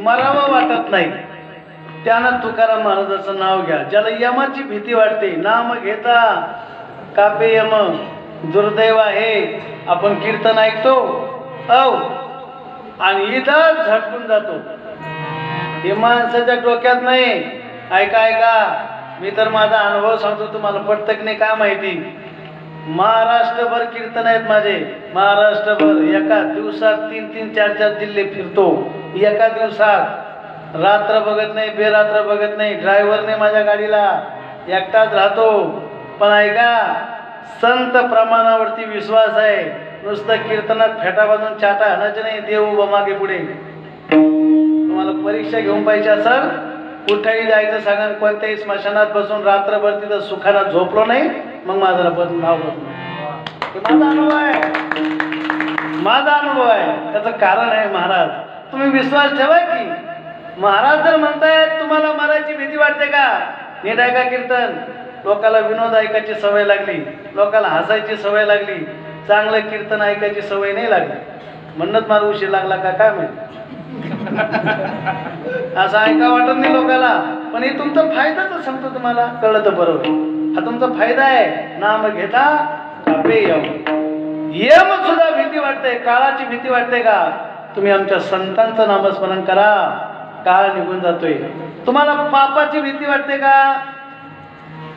मरावं वाटत नाही त्यानं तुकाराम महाराजाचं नाव घ्या. ज्याला यमाची भीती वाटते, नाम घेता कापे यम. दुर्दैव आहे, आपण कीर्तन ऐकतो आणि इथं झटकून जातो. हे माणसाच्या डोक्यात नाही. ऐका ऐका, मी तर माझा अनुभव सांगतो, तुम्हाला पटतं की नाही काय माहिती. महाराष्ट्रभर कीर्तन आहेत माझे, महाराष्ट्रभर. एका दिवसात 3-3, 4-4 जिल्हे फिरतो. एका दिवसात रात्र बघत नाही, बेरात्र बघत नाही. ड्रायव्हरने माझ्या गाडीला एकटाच राहतो. पण ऐका, संत प्रमाणावरती विश्वास आहे. नुसतं कीर्तनात फेटा बांधून चाटा आणायचं नाही. देव उभा मागे पुढे. तुम्हाला परीक्षा घेऊन पाहिजे असेल, कुठेही जायचं सांगा, कोणत्याही स्मशानात बसून रात्रभर तिथं सुखानात झोपलो नाही, मग माझं नाव बदलून. माझा अनुभव आहे, माझा अनुभव आहे. त्याचं कारण आहे महाराज. तुम्ही विश्वास ठेवा की महाराज जर म्हणतायत तुम्हाला मरायची भीती वाटते का, नीट ऐका कीर्तन. लोकाला विनोद ऐकायची सवय लागली, लोकाला हसायची सवय लागली, चांगलं कीर्तन ऐकायची सवय नाही लागली. म्हणत मला उशीर लागला का काय माहिती. असं ऐका वाटत नाही लोकाला, पण हे तुमचा फायदाच सांगतो. तुम्हाला कळलं तर बरोबर, हा तुमचा फायदा आहे. नाम घेता कापे यम. यम सुद्धा भीती वाटते, काळाची भीती वाटते का, तुम्ही आमच्या संतांचं नामस्मरण करा, काळ निघून जातोय. तुम्हाला पापाची भीती वाटते का,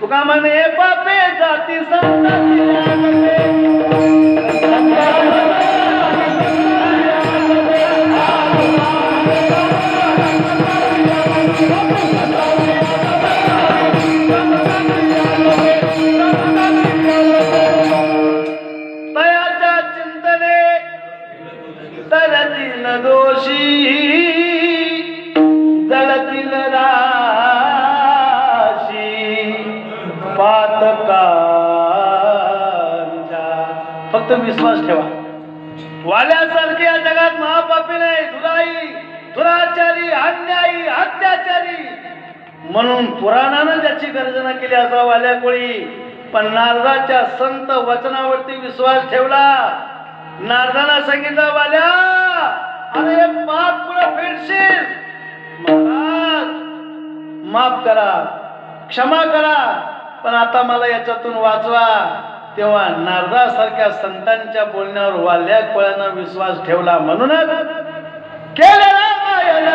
तुका म्हणे पापे जाती तयाच्या चिंतने तरतील दोषी जळतील राशी पातकांच्या. फक्त विश्वास ठेवा. वाल्यासारखे या जगात महापापी नाही, दुराई, दुराचारी, अन्यायी, अत्याचारी म्हणून पुराणानं ज्याची गर्जना केली असा वाल्या कोळी. पण नारदाच्या संत वचनावरती विश्वास ठेवला. नारदाला सांगितलं, वाल्या अरे पाप पुढे फेडशील, महाराज माफ करा, क्षमा करा, पण आता मला याच्यातून वाचवा. तेव्हा नारदासारख्या संतांच्या बोलण्यावर वाल्या कोळ्यानं विश्वास ठेवला. म्हणूनच केले रामायण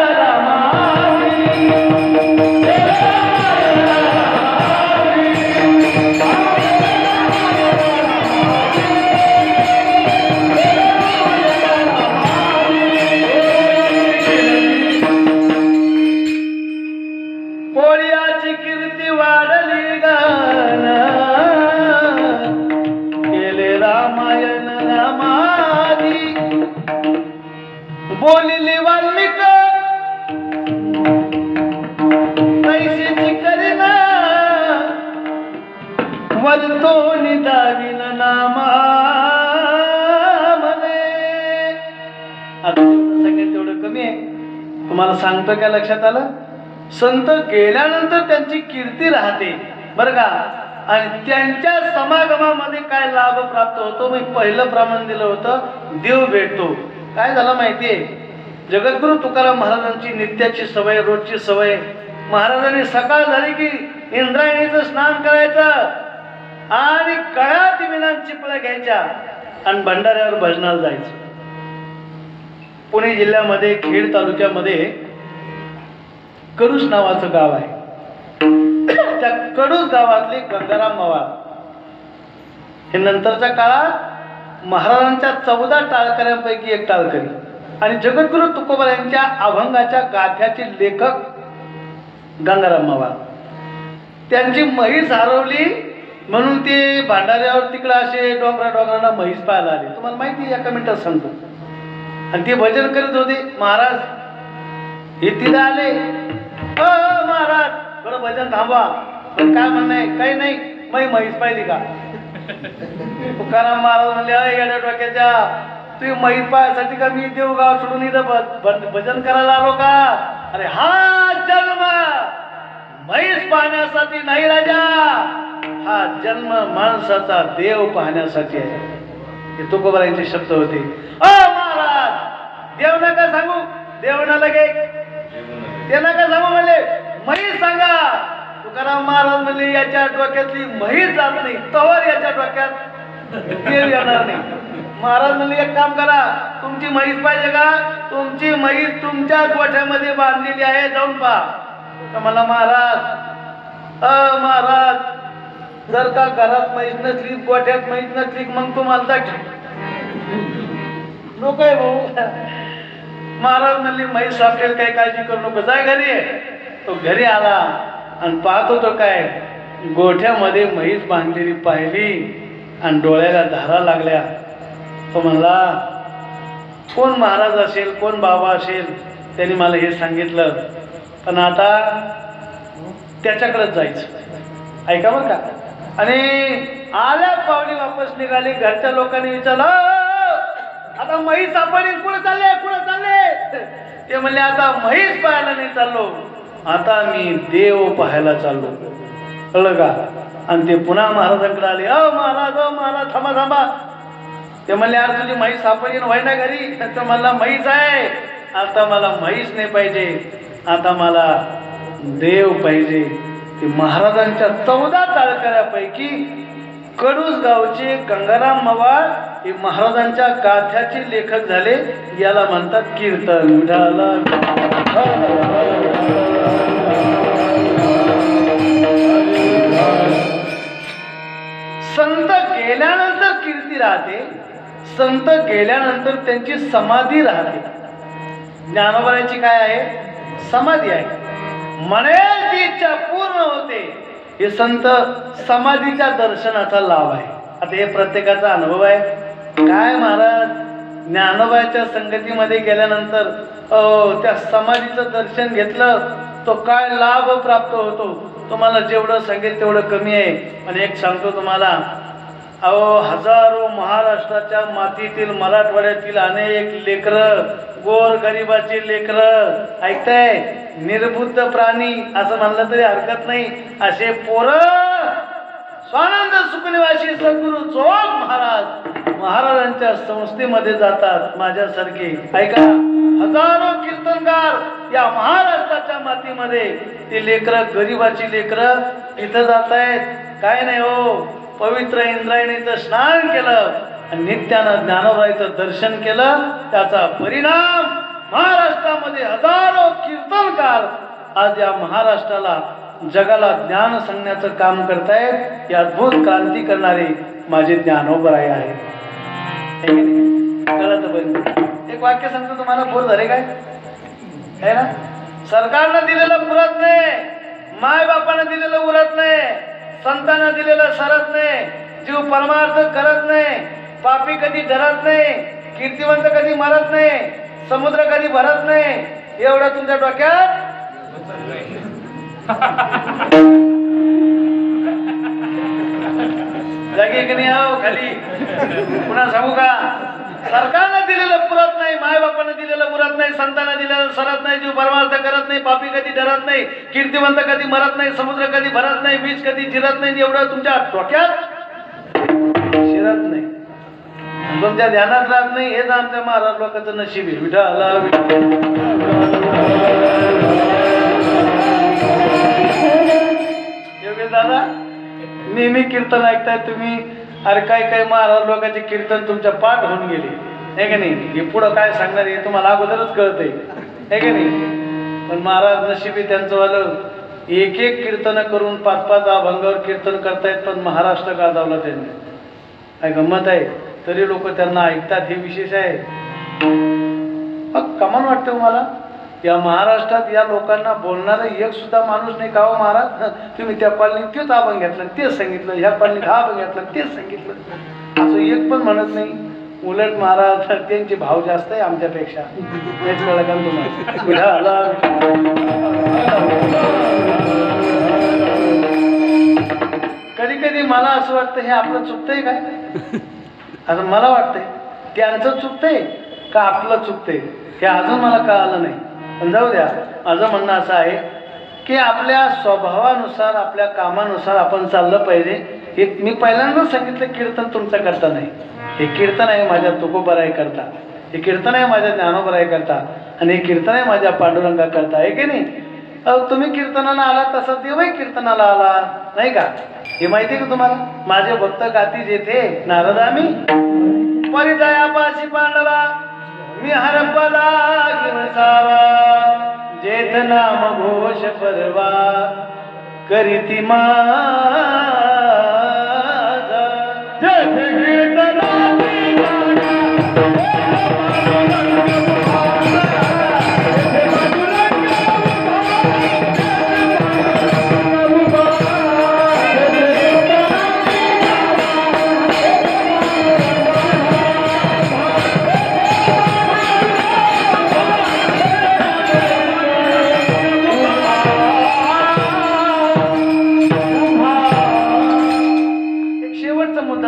कोळ्याची कीर्ती वाढली गान, केले रामायण रामादी. बोलिली वाल्मिक तैसीची करीना, वलतो निदाविन नामा म्हणे. आता सगळ्यात तेवढं कमी आहे, तुम्हाला सांगतो का, लक्षात आलं. संत गेल्यानंतर त्यांची कीर्ती राहते बरं का. आणि त्यांच्या समागमामध्ये काय लाभ प्राप्त होतो, मी पहिलं प्रमाण दिलं होतं, देव भेटतो. काय झालं माहितीये, जगद्गुरु तुकाराम महाराजांची नित्याची सवय, रोजची सवय, महाराजांनी सकाळ झाली की इंद्रायणीचं स्नान करायचं आणि कळ्यात विनांची चिपळ्या घ्यायच्या आणि भंडाऱ्यावर भजनाला जायचं. पुणे जिल्ह्यामध्ये खेड तालुक्यामध्ये कडूस नावाचं गाव आहे. त्या कडूस गावातले गंगाराम मवाळ हे नंतरच्या काळात महाराजांच्या 14 टाळकऱ्यांपैकी एक टाळकरी आणि जगद्गुरु तुकोबा यांच्या अभंगाच्या गाथ्याचे लेखक गंगाराम मवाळ. त्यांची म्हैस हरवली म्हणून ते भांडाऱ्यावर तिकडं असे डोंगराला म्हैस पाहायला आले. तुम्हाला माहिती आहे, एका मिनिटात सांगतो. आणि ते भजन करीत होते. महाराज हे तिथे आले. महाराज थोडं भजन थांबवा. पण काय म्हणणं आहे? काही नाही, मी म्हैस पाहिली का? तुकाराम महाराज म्हणले, येड्या डोक्याच्या, तू म्हैस पाहायसाठी का मी देवगाव सोडून इथं भजन करायला आलो का? अरे हा जन्म म्हैस पाहण्यासाठी नाही राजा, हा जन्म माणसाचा देव पाहण्यासाठी आहे. हे तुकोबारायांचे शब्द होते. महाराज देव नका सांगू, देव ना लगे ते नका सांगू म्हणले, म्हैस सांगा. तुकाराम महाराज म्हणले, याच्या डोक्यातली म्हैस जात नाही तवर याच्या डोक्यात देव येणार नाही. महाराज म्हणले, एक काम करा, तुमची म्हैस पाहिजे का? तुमची म्हैस तुमच्या गोठ्यामध्ये बांधलेली आहे, जाऊन पहा. मला महाराज महाराज जर का घरात म्हैस नसली, गोठ्यात म्हैस नसली, मग तुम्हाला दाखव नको आहे भाऊ. महाराज म्हणले, म्हैस सापडेल, काही काळजी करू नको, जाय घरी आहे. तो घरी आला आणि पाहत होतो काय, गोठ्यामध्ये म्हैस बांधलेली पाहिली आणि डोळ्याला धारा लागल्या. तो म्हणला, कोण महाराज असेल, कोण बाबा असेल, त्यांनी मला हे सांगितलं, पण आता त्याच्याकडेच जायचं. ऐका बरं का. आणि आल्या पावली वापस निघाली. घरच्या लोकांनी विचारलं, आता म्हैस सापडली, कुठं चालले, कुठं चालले? ते म्हणले, आता म्हैस पाहायला नाही चाललो, आता मी देव पाहायला चाललो. कळलं का? आणि ते पुन्हा महाराजांकडे आले. महाराज थांबा थांबा. ते म्हणले, अरे तुझी म्हैस सापडली व्हाय ना घरी? तर मला म्हैस आहे, आता मला म्हैस नाही पाहिजे, आता मला देव पाहिजे. ते महाराजांच्या 14 टाळकऱ्यापैकी कडूस गावचे गंगाराम मवाळ हे महाराजांच्या गाथ्याचे लेखक झाले. याला म्हणतात कीर्तन. विठाला संत गेल्यानंतर कीर्ती राहते, संत गेल्यानंतर त्यांची समाधी राहते. ज्ञानोबाची काय आहे? समाधी आहे. म्हणेल ती इच्छा पूर्ण होते. हे संत समाधीच्या दर्शनाचा लाभ आहे. आता हे प्रत्येकाचा अनुभव आहे. काय महाराज, ज्ञानोबाच्या संगतीमध्ये गेल्यानंतर त्या समाधीचं दर्शन घेतलं, तो काय लाभ प्राप्त होतो, तुम्हाला जेवढं सांगेल तेवढं कमी आहे. पण एक सांगतो तुम्हाला, हजारो महाराष्ट्राच्या मातीतील, मराठवाड्यातील अनेक लेकरं, गोर गरिबाची लेकरं, ऐकताय, निर्बुद्ध प्राणी असं म्हणलं तरी हरकत नाही, असे पोरं स्वानंद सुखनिवासी सद्गुरु चोख महाराजांच्या संस्थेमध्ये जातात. माझ्यासारखे ऐका, हजारो कीर्तनकार या महाराष्ट्राच्या मातीमध्ये ते लेकरं, गरिबाची लेकरं इथं जात आहेत. काय नाही हो, पवित्र इंद्रायणीचं स्नान केलं आणि नित्यानं ज्ञानोबाईचं दर्शन केलं, त्याचा परिणाम महाराष्ट्रामध्ये हजारो कीर्तनकार आज या महाराष्ट्राला, जगाला ज्ञान सांगण्याचं काम करतायत. हे अद्भुत क्रांती करणारे माझे ज्ञानोबराय आहेत. कळत बरं. एक वाक्य सांगतो तुम्हाला, बोर झाले काय आहे ना? सरकारनं दिलेलं पुरत नाही, माय बापानं दिलेलं उरत नाही, संतांना दिलेलं सरत नाही, जीव परमार्थ करत नाही, पापी कधी डरत नाही, कीर्तिवंत कधी मरत नाही, समुद्र कधी भरत नाही. एवढं तुमच्या डोक्यात जागी की नाही? आहो खाली. पुन्हा सांगू का? सरकारनं दिलेलं पुरत नाही, माय बापानं दिलेलं उरत नाही, संतांना दिलेलं सरत नाही, जीव परमार्थ करत नाही, पापी कधी डरत नाही, कीर्तिवंत कधी मरत नाही, समुद्र कधी भरत नाही, बीज कधी जिरत नाही. एवढं तुमच्या डोक्यात शिरत नाही, तुमच्या ध्यानात राहत नाही. हेच आमच्या महाराज लोकांचं नशीब आहे. विठाला तुम्ही कीर्तन ऐकताय तुम्ही, अरे काय महाराज लोकांचे कीर्तन तुमच्या पाठ होऊन गेले आहे का नाही, हे पुढं काय सांगणार हे तुम्हाला अगोदरच कळतंय आहे का नाही. पण महाराज नशिबी त्यांचं वालं एक कीर्तन करून 5-5 अभंगावर कीर्तन करतायत, पण महाराष्ट्र गाजवला त्यांनी. काय गंमत आहे, तरी लोक त्यांना ऐकतात, हे विशेष आहे. कमाल वाटतं मला, या महाराष्ट्रात या लोकांना बोलणारा एक सुद्धा माणूस नाही. का हो महाराज, तुम्ही त्या पालनीत तेच अभंग घेतलं तेच सांगितलं, ह्या पालनीत हा अभंग घेतला तेच सांगितलं, असं एक पण म्हणत नाही. उलट महाराज त्यांचे भाव जास्त आहे आमच्यापेक्षा. हेच कळलं का तुम्हाला. कधी कधी मला असं वाटतं हे आपलं चुकतंय काय, असं मला वाटतंय. त्यांचं चुकतंय का आपलं चुकतंय हे अजून मला कळालं नाही. पण जाऊ द्या, माझं म्हणणं असं आहे की आपल्या स्वभावानुसार आपल्या कामानुसार आपण चाललं पाहिजे. हे मी पहिल्यांदाच सांगितलं, कीर्तन तुमचं करता नाही, हे कीर्तन आहे माझ्या तुकोबराई करता, हे कीर्तन आहे माझ्या ज्ञानोबराई करता, आणि हे कीर्तन आहे माझ्या पांडुरंगा करता, आहे की नाही. तुम्ही कीर्तनाला आला तसं देवही कीर्तनाला आला नाही का, हे माहिती आहे का तुम्हाला. माझे भक्त गाती जेथे नारदा मी परिदयापाशी पांडवा, मी हरपला गिरसावा, जेथ नाम घोष परवा करीती माझा.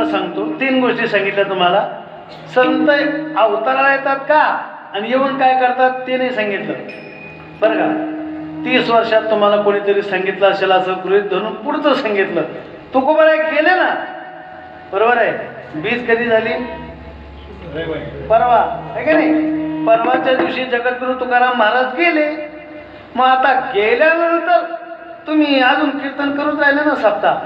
सांगतो, 3 गोष्टी सांगितल्या तुम्हाला. संत अवताराला येतात का आणि येऊन काय करतात ते नाही सांगितलं बरं का. 30 वर्षात तुम्हाला कोणीतरी सांगितलं असेल असं गृहीत धरून पुढचं सांगितलं. तुकोबाराय गेले ना, बरोबर आहे. बीज कधी झाली, परवा आहे का नाही. परवाच्या दिवशी जगद्गुरु तुकाराम महाराज गेले. मग आता गेल्यानंतर तुम्ही अजून कीर्तन करूच राहिले ना सप्ताह.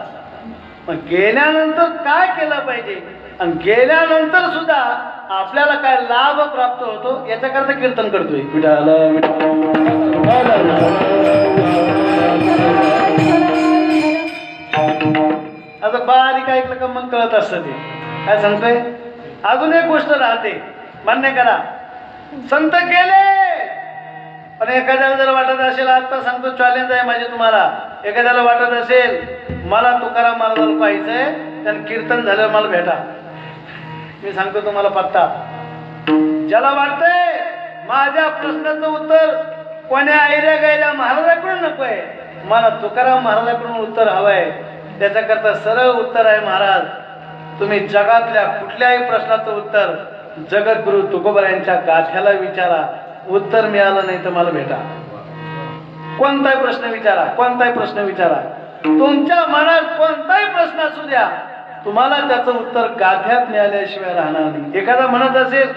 मग गेल्यानंतर काय केलं पाहिजे आणि गेल्यानंतर सुद्धा आपल्याला काय लाभ प्राप्त होतो याच्याकरता कीर्तन करतोय. विठाला आता बारीक ऐकलं का मग कळत असतं ते काय सांगतोय. अजून एक गोष्ट राहते, मान्य करा. संत गेले, पण एखाद्याला जर वाटत असेल, आता सांगतो चॅलेंज आहे माझे तुम्हाला, एखाद्याला वाटत असेल मला तुकाराम महाराजाला पाहिजे, त्यानं कीर्तन झालं मला भेटा, मी सांगतो तुम्हाला पत्ता. ज्याला वाटतंय माझ्या प्रश्नाचं उत्तर कोण्या आयऱ्या गायल्या महाराजाकडून नको आहे, मला तुकाराम महाराजाकडून उत्तर हवंय, त्याच्याकरता सरळ उत्तर आहे महाराज, तुम्ही जगातल्या कुठल्याही प्रश्नाचं उत्तर जगद्गुरु तुकोबारायांच्या गाथ्याला विचारा, उत्तर मिळालं नाही तर मला भेटा. कोणताही प्रश्न विचारा, कोणताही प्रश्न विचारा, तुमच्या मनात कोणताही प्रश्न असू द्या, तुम्हाला त्याचं उत्तर गाथ्यात मिळाल्याशिवाय राहणार नाही. एखादा म्हणत असेल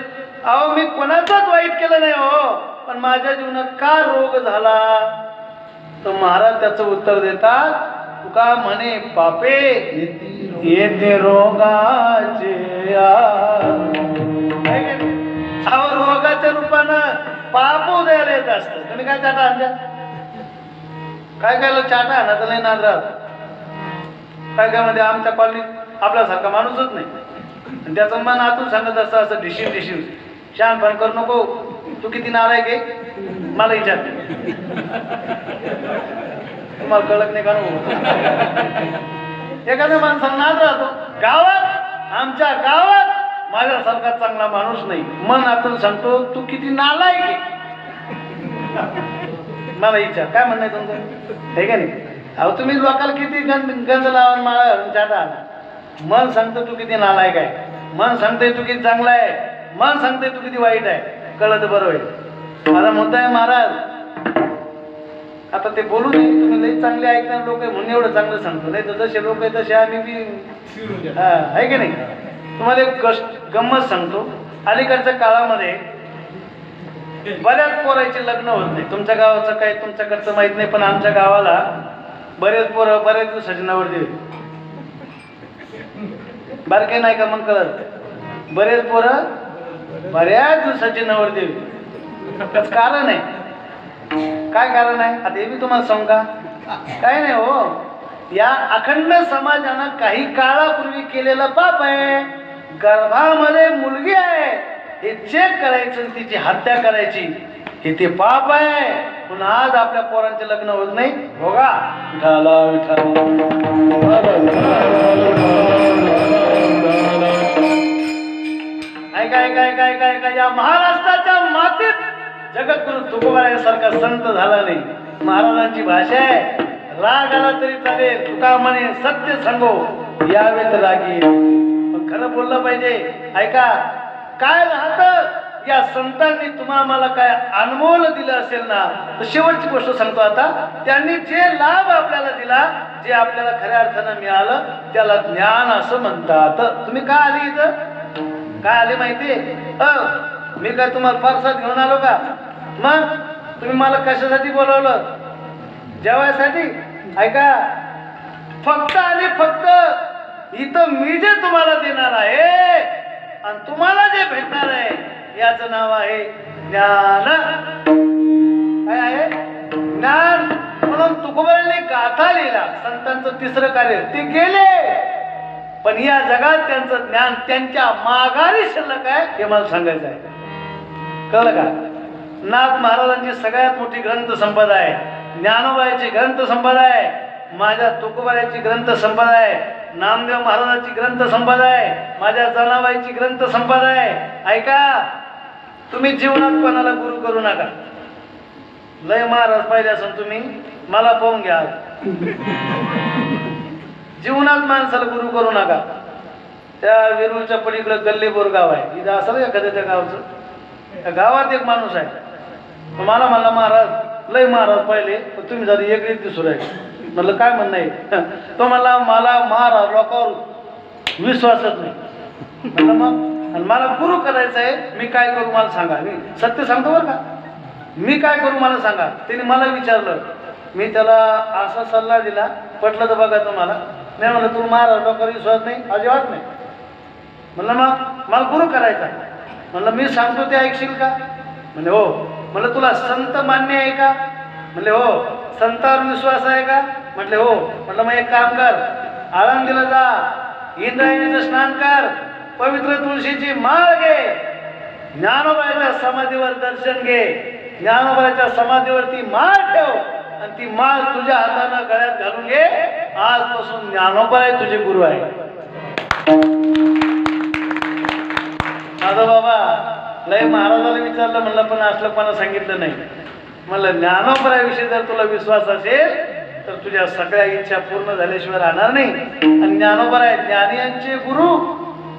अहो मी कोणाचंच वाईट केलं नाही हो, पण माझ्या जीवनात का रोग झाला, तर महाराज त्याचं उत्तर देतात, तुका म्हणे पापे येते रोगाचे. अहो रोगाच्या रूपानं पाप उदयाला येत असतं. तुम्ही काय चाटा आणल्या, काय चाटा आणा तर नाही नाद राहत. काय मध्ये आमच्या कॉलनीत आपल्यासारखा माणूसच नाही, आणि त्याचं मन आतून सांगत असतं असं ढिशील ढिशील, शहाणपण करू नको, तू किती नालायक आहे मला विचार. तुम्हाला कळत नाही का. एखाद्या माणसाला नाद राहतो गावात, आमच्या गावात माझ्यासारखा चांगला माणूस नाही, मन आतून सांगतो तू किती नालायक आहे मला विचार. काय म्हणणं आहे तुमचं, हे का नाही. अहो तुम्ही लोकांना किती गंज लावा मला चाटा, मन सांगतो तू किती नालायक आहे, मन सांगतोय तू किती चांगला आहे, मन सांगतोय तू किती वाईट आहे, कळलं तर बरं होईल. माझा मुद्दा आहे महाराज, आता ते बोलू नये, तुम्ही लई चांगले ऐकणार लोक आहे म्हणून एवढं चांगलं सांगतो, नाही तर जसे लोक आहे तसे आम्ही बी आहे की नाही. तुम्हाला एक गंमत सांगतो, अलीकडच्या काळामध्ये बऱ्याच पोरांचे लग्न होत नाही. तुमच्या गावाचं काही तुमच्याकडचं माहित नाही, पण आमच्या गावाला बरेच पोरं बऱ्याच दिवसाची नवर दिली. बारके नाही का मग कळत बरेच पोरं बऱ्याच दिवसाची नवरदेवी त्याच कारण आहे काय कारण आहे आता हे मी तुम्हाला सांगू का काय नाही हो या अखंड समाजानं काही काळापूर्वी केलेलं पाप आहे गर्भामध्ये मुलगी आहे हे चेक करायचं आणि तिची हत्या करायची हे ते पाप आहे पण आज आपल्या पोरांचे लग्न होत नाही हो का विठाला ऐका या महाराष्ट्राच्या मातीत जगद्गुरु तुकोबारायासारखा संत झाला नाही महाराजांची भाषा आहे राग आला तरी चालेल तुका म्हणे सत्य सांगो यावेत रागी पण खरं बोललं पाहिजे ऐका काय राहतं या संतांनी तुम्हाला मला काय अनमोल दिलं असेल ना तर शेवटची गोष्ट सांगतो आता त्यांनी जे लाभ आपल्याला दिला जे आपल्याला खऱ्या अर्थानं मिळालं त्याला ज्ञान असं म्हणतात तुम्ही काय आली इथं काय आले माहितीये मी काय तुम्हाला फारसात घेऊन आलो का मग तुम्ही मला कशासाठी बोलवलं जेवायसाठी ऐका फक्त आणि फक्त इथं मी जे तुम्हाला देणार आहे आणि तुम्हाला जे भेटणार आहे याचं नाव आहे ज्ञान काय आहे ज्ञान म्हणून तुकोबारायांनी गाथा लिहिला संतांचं तिसरं कार्य ते गेले पण या जगात त्यांचं ज्ञान त्यांच्या माघारी शिल्लक आहे हे मला सांगायचं आहे कळलं का नाथ महाराजांची सगळ्यात मोठी ग्रंथ संपदा आहे ज्ञानोबाची ग्रंथ संपदा आहे माझ्या तुकोबाराची ग्रंथ संपदा आहे नामदेव महाराजांची ग्रंथ संपदा आहे माझ्या जनाबाईची ग्रंथ संपदा आहे ऐका तुम्ही जीवनात कोणाला गुरु करू नका लय महाराज पाहिजे असून तुम्ही मला पाहून घ्या जीवनात माणसाला गुरु करू नका त्या वेरूळच्या पलीकडे गल्लेबोर गाव आहे इथं असं एखाद्या त्या गावचं त्या गावात एक माणूस आहे मला म्हणला महाराज लय महाराज पाहिले पण तुम्ही जरा वेगळीच दिसू राहिले म्हणलं काय म्हणणं आहे तो मला महाराज लोकांवर विश्वासच नाही म्हणलं मग आणि मला गुरु करायचं आहे मी काय करू मला सांगा मी सत्य सांगतो बरं का मी काय करू मला सांगा त्याने मला विचारलं मी त्याला असा सल्ला दिला पटलं तर बघा तुम्हाला नाही म्हणलं तू महाराज लोकांवर विश्वास नाही अजिबात नाही म्हणलं मग मला गुरु करायचा म्हणलं मी सांगतो ते ऐकशील का म्हणजे हो म्हणलं तुला संत मान्य आहे का म्हणले हो संतावर विश्वास आहे का म्हटले हो म्हटलं मग एक काम कर आळंदीला जा इंद्रायणीचं स्नान कर पवित्र तुळशीची माळ घे ज्ञानोबाच्या समाधीवर दर्शन घे ज्ञानोबाच्या समाधीवरती माळ ठेव आणि ती माळ तुझ्या हातानं गळ्यात घालून घे आजपासून ज्ञानोबा आहे तुझे गुरु आहे माझा बाबा लय महाराजाला विचारलं म्हणलं पण असलं कोणा सांगितलं नाही म्हणलं ज्ञानोबराविषयी जर तुला विश्वास असेल तर तुझ्या सगळ्या इच्छा पूर्ण झाल्याशिवाय राहणार नाही आणि ज्ञानोबा आहे ज्ञानियांचे गुरु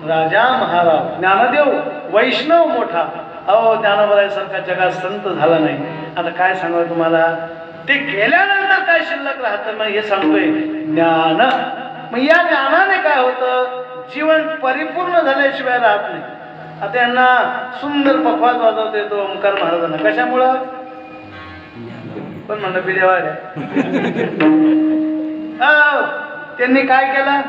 राजा महाराज ज्ञानदेव वैष्णव मोठा अहो ज्ञानोबरासारखा जगात संत झाला नाही आता काय सांगावं तुम्हाला ते गेल्यानंतर काय शिल्लक राहतं मग हे सांगतोय ज्ञान मग या ज्ञानाने काय होतं जीवन परिपूर्ण झाल्याशिवाय राहत नाही आता यांना सुंदर पखवाज वाजवता येतो ओंकार महाराजांना कशामुळं पण म्हणलं पिढ्यावाड्या त्यांनी काय केलं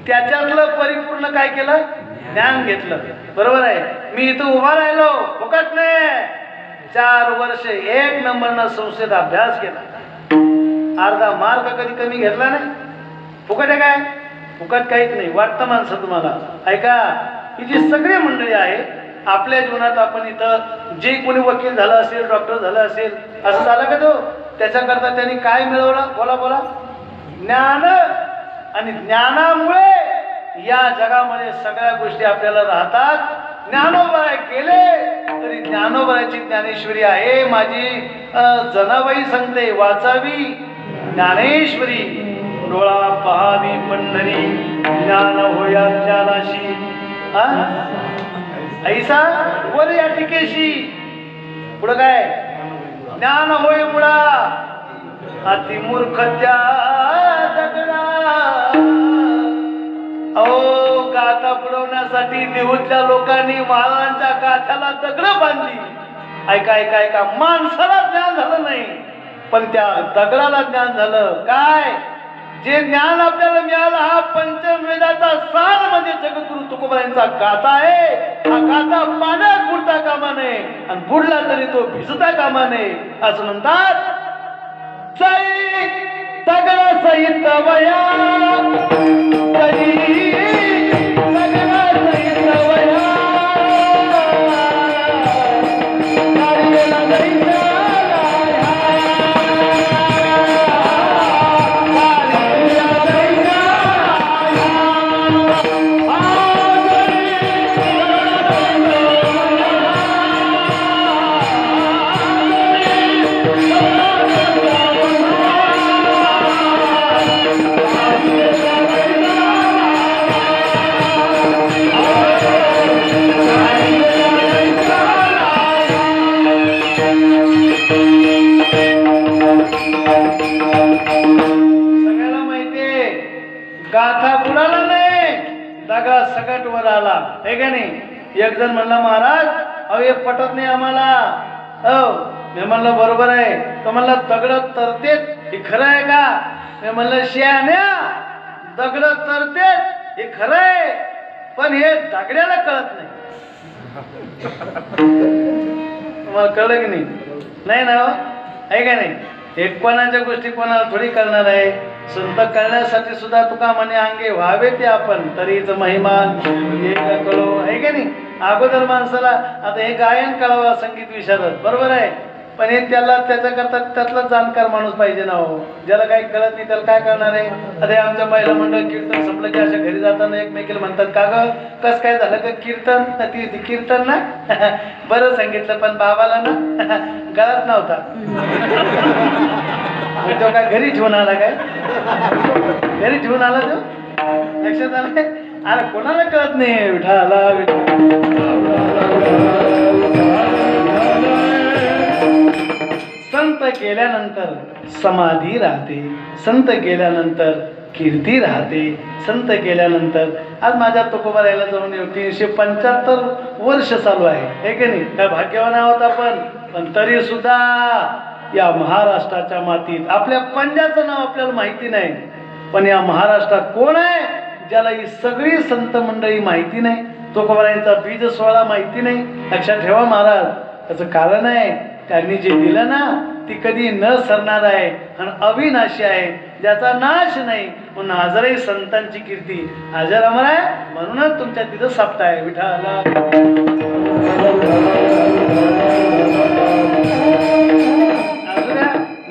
त्याच्यातलं परिपूर्ण काय केलं ज्ञान घेतलं बरोबर आहे मी इथं उभा राहिलो फुकट नाही 4 वर्ष 1 नंबरनं संस्थेत अभ्यास केला अर्धा मार्क कधी कमी घेतला नाही फुकट आहे काय फुकट काहीच नाही वाटतं माणसं तुम्हाला ऐका ही जी सगळी मंडळी आहे आपल्या जीवनात आपण इथं जे कोणी वकील झाला असेल डॉक्टर झाला असेल असं झालं का तो त्याच्याकरता त्यांनी काय मिळवलं बोला बोला ज्ञान आणि ज्ञानामुळे या जगामध्ये सगळ्या गोष्टी आपल्याला राहतात ज्ञानोबा गेले तरी ज्ञानोबाची ज्ञानेश्वरी आहे माझी जनाबाई सांगते वाचावी ज्ञानेश्वरी डोळा पहावी पंढरी ज्ञान होया ज्ञानाशी ऐसा वर या ठिकेशी पुढं काय ज्ञान होय मुळा अति मूर्ख त्या दगडा अहो गाथा बुडवण्यासाठी देऊतल्या लोकांनी महाराजांच्या गाथ्याला दगड बांधली ऐका ऐका ऐका माणसाला ज्ञान झालं नाही पण त्या दगडाला ज्ञान झालं काय जे ज्ञान आपल्याला मिळालं हा पंचवेदाचा सार म्हणजे जगद्गुरु तुकोबारायांचा गाथा आहे. हा गाथा पाण्यात बुडता कामा नये आणि बुडला तरी तो भिजता कामा नये असं म्हणतात. सई दगडा सहित वया सई दगडा सहित वया गाथा बुडाला नाही, दगा सकट वर आला हे का नाही. एक जण म्हणला महाराज अहो हे पटत नाही आम्हाला. हो मी म्हणलं बरोबर आहे. तो म्हणला दगड तरतेत हे खरं आहे का. मी म्हणलं शहाण्या दगड तरतेत हे खरं आहे पण हे दगड्याला कळत नाही. तुम्हाला कळलं की नाही. नाही ना आहे का नाही. एक कोणाच्या गोष्टी कोणाला थोडी कळणार आहे. संत कळण्यासाठी सुद्धा तुका म्हणे अंगे व्हावे ते आपण तरीच महिमान कळो आहे का नाही. अगोदर माणसाला आता हे गायन कळावं संगीत विशारद बरोबर आहे पण हे त्याला त्याच्याकरता त्यातला जाणकार माणूस पाहिजे ना हो. ज्याला काही कळत नाही त्याला काय करणार आहे. आता आमच्या महिला मंडळ कीर्तन संपलं की अशा घरी जाताना एकमेकीला म्हणतात का ग कस काय झालं का कीर्तन ती कीर्तन ना बरं सांगितलं पण बाबाला ना गळत नव्हता. तो काय घरी ठेवून आला काय घरी ठेवून आला तो लक्षात आलं. अरे कोणाला कळत नाही विठाला संत गेल्यानंतर समाधी राहते. संत गेल्यानंतर कीर्ती राहते. संत गेल्यानंतर आज माझ्या तुकोबारायला जाऊन 375 वर्ष चालू आहे हे की नाही. काय भाग्यवान आहोत आपण पण तरी सुद्धा या महाराष्ट्राच्या मातीत आपल्या पंजाचं नाव आपल्याला माहिती नाही पण या महाराष्ट्रात कोण आहे ज्याला ही सगळी संत मंडळी माहिती नाही. तुकोबारायांचा बीज सोहळा माहिती नाही. लक्षात ठेवा महाराज त्याचं कारण आहे त्यांनी जे दिलं ना ती कधी न सरणार आहे आणि अविनाशी आहे ज्याचा नाश नाही. म्हणून हजारही संतांची कीर्ती हजर अमर आहे म्हणूनच तुमच्या तिथं सापताय विठाला.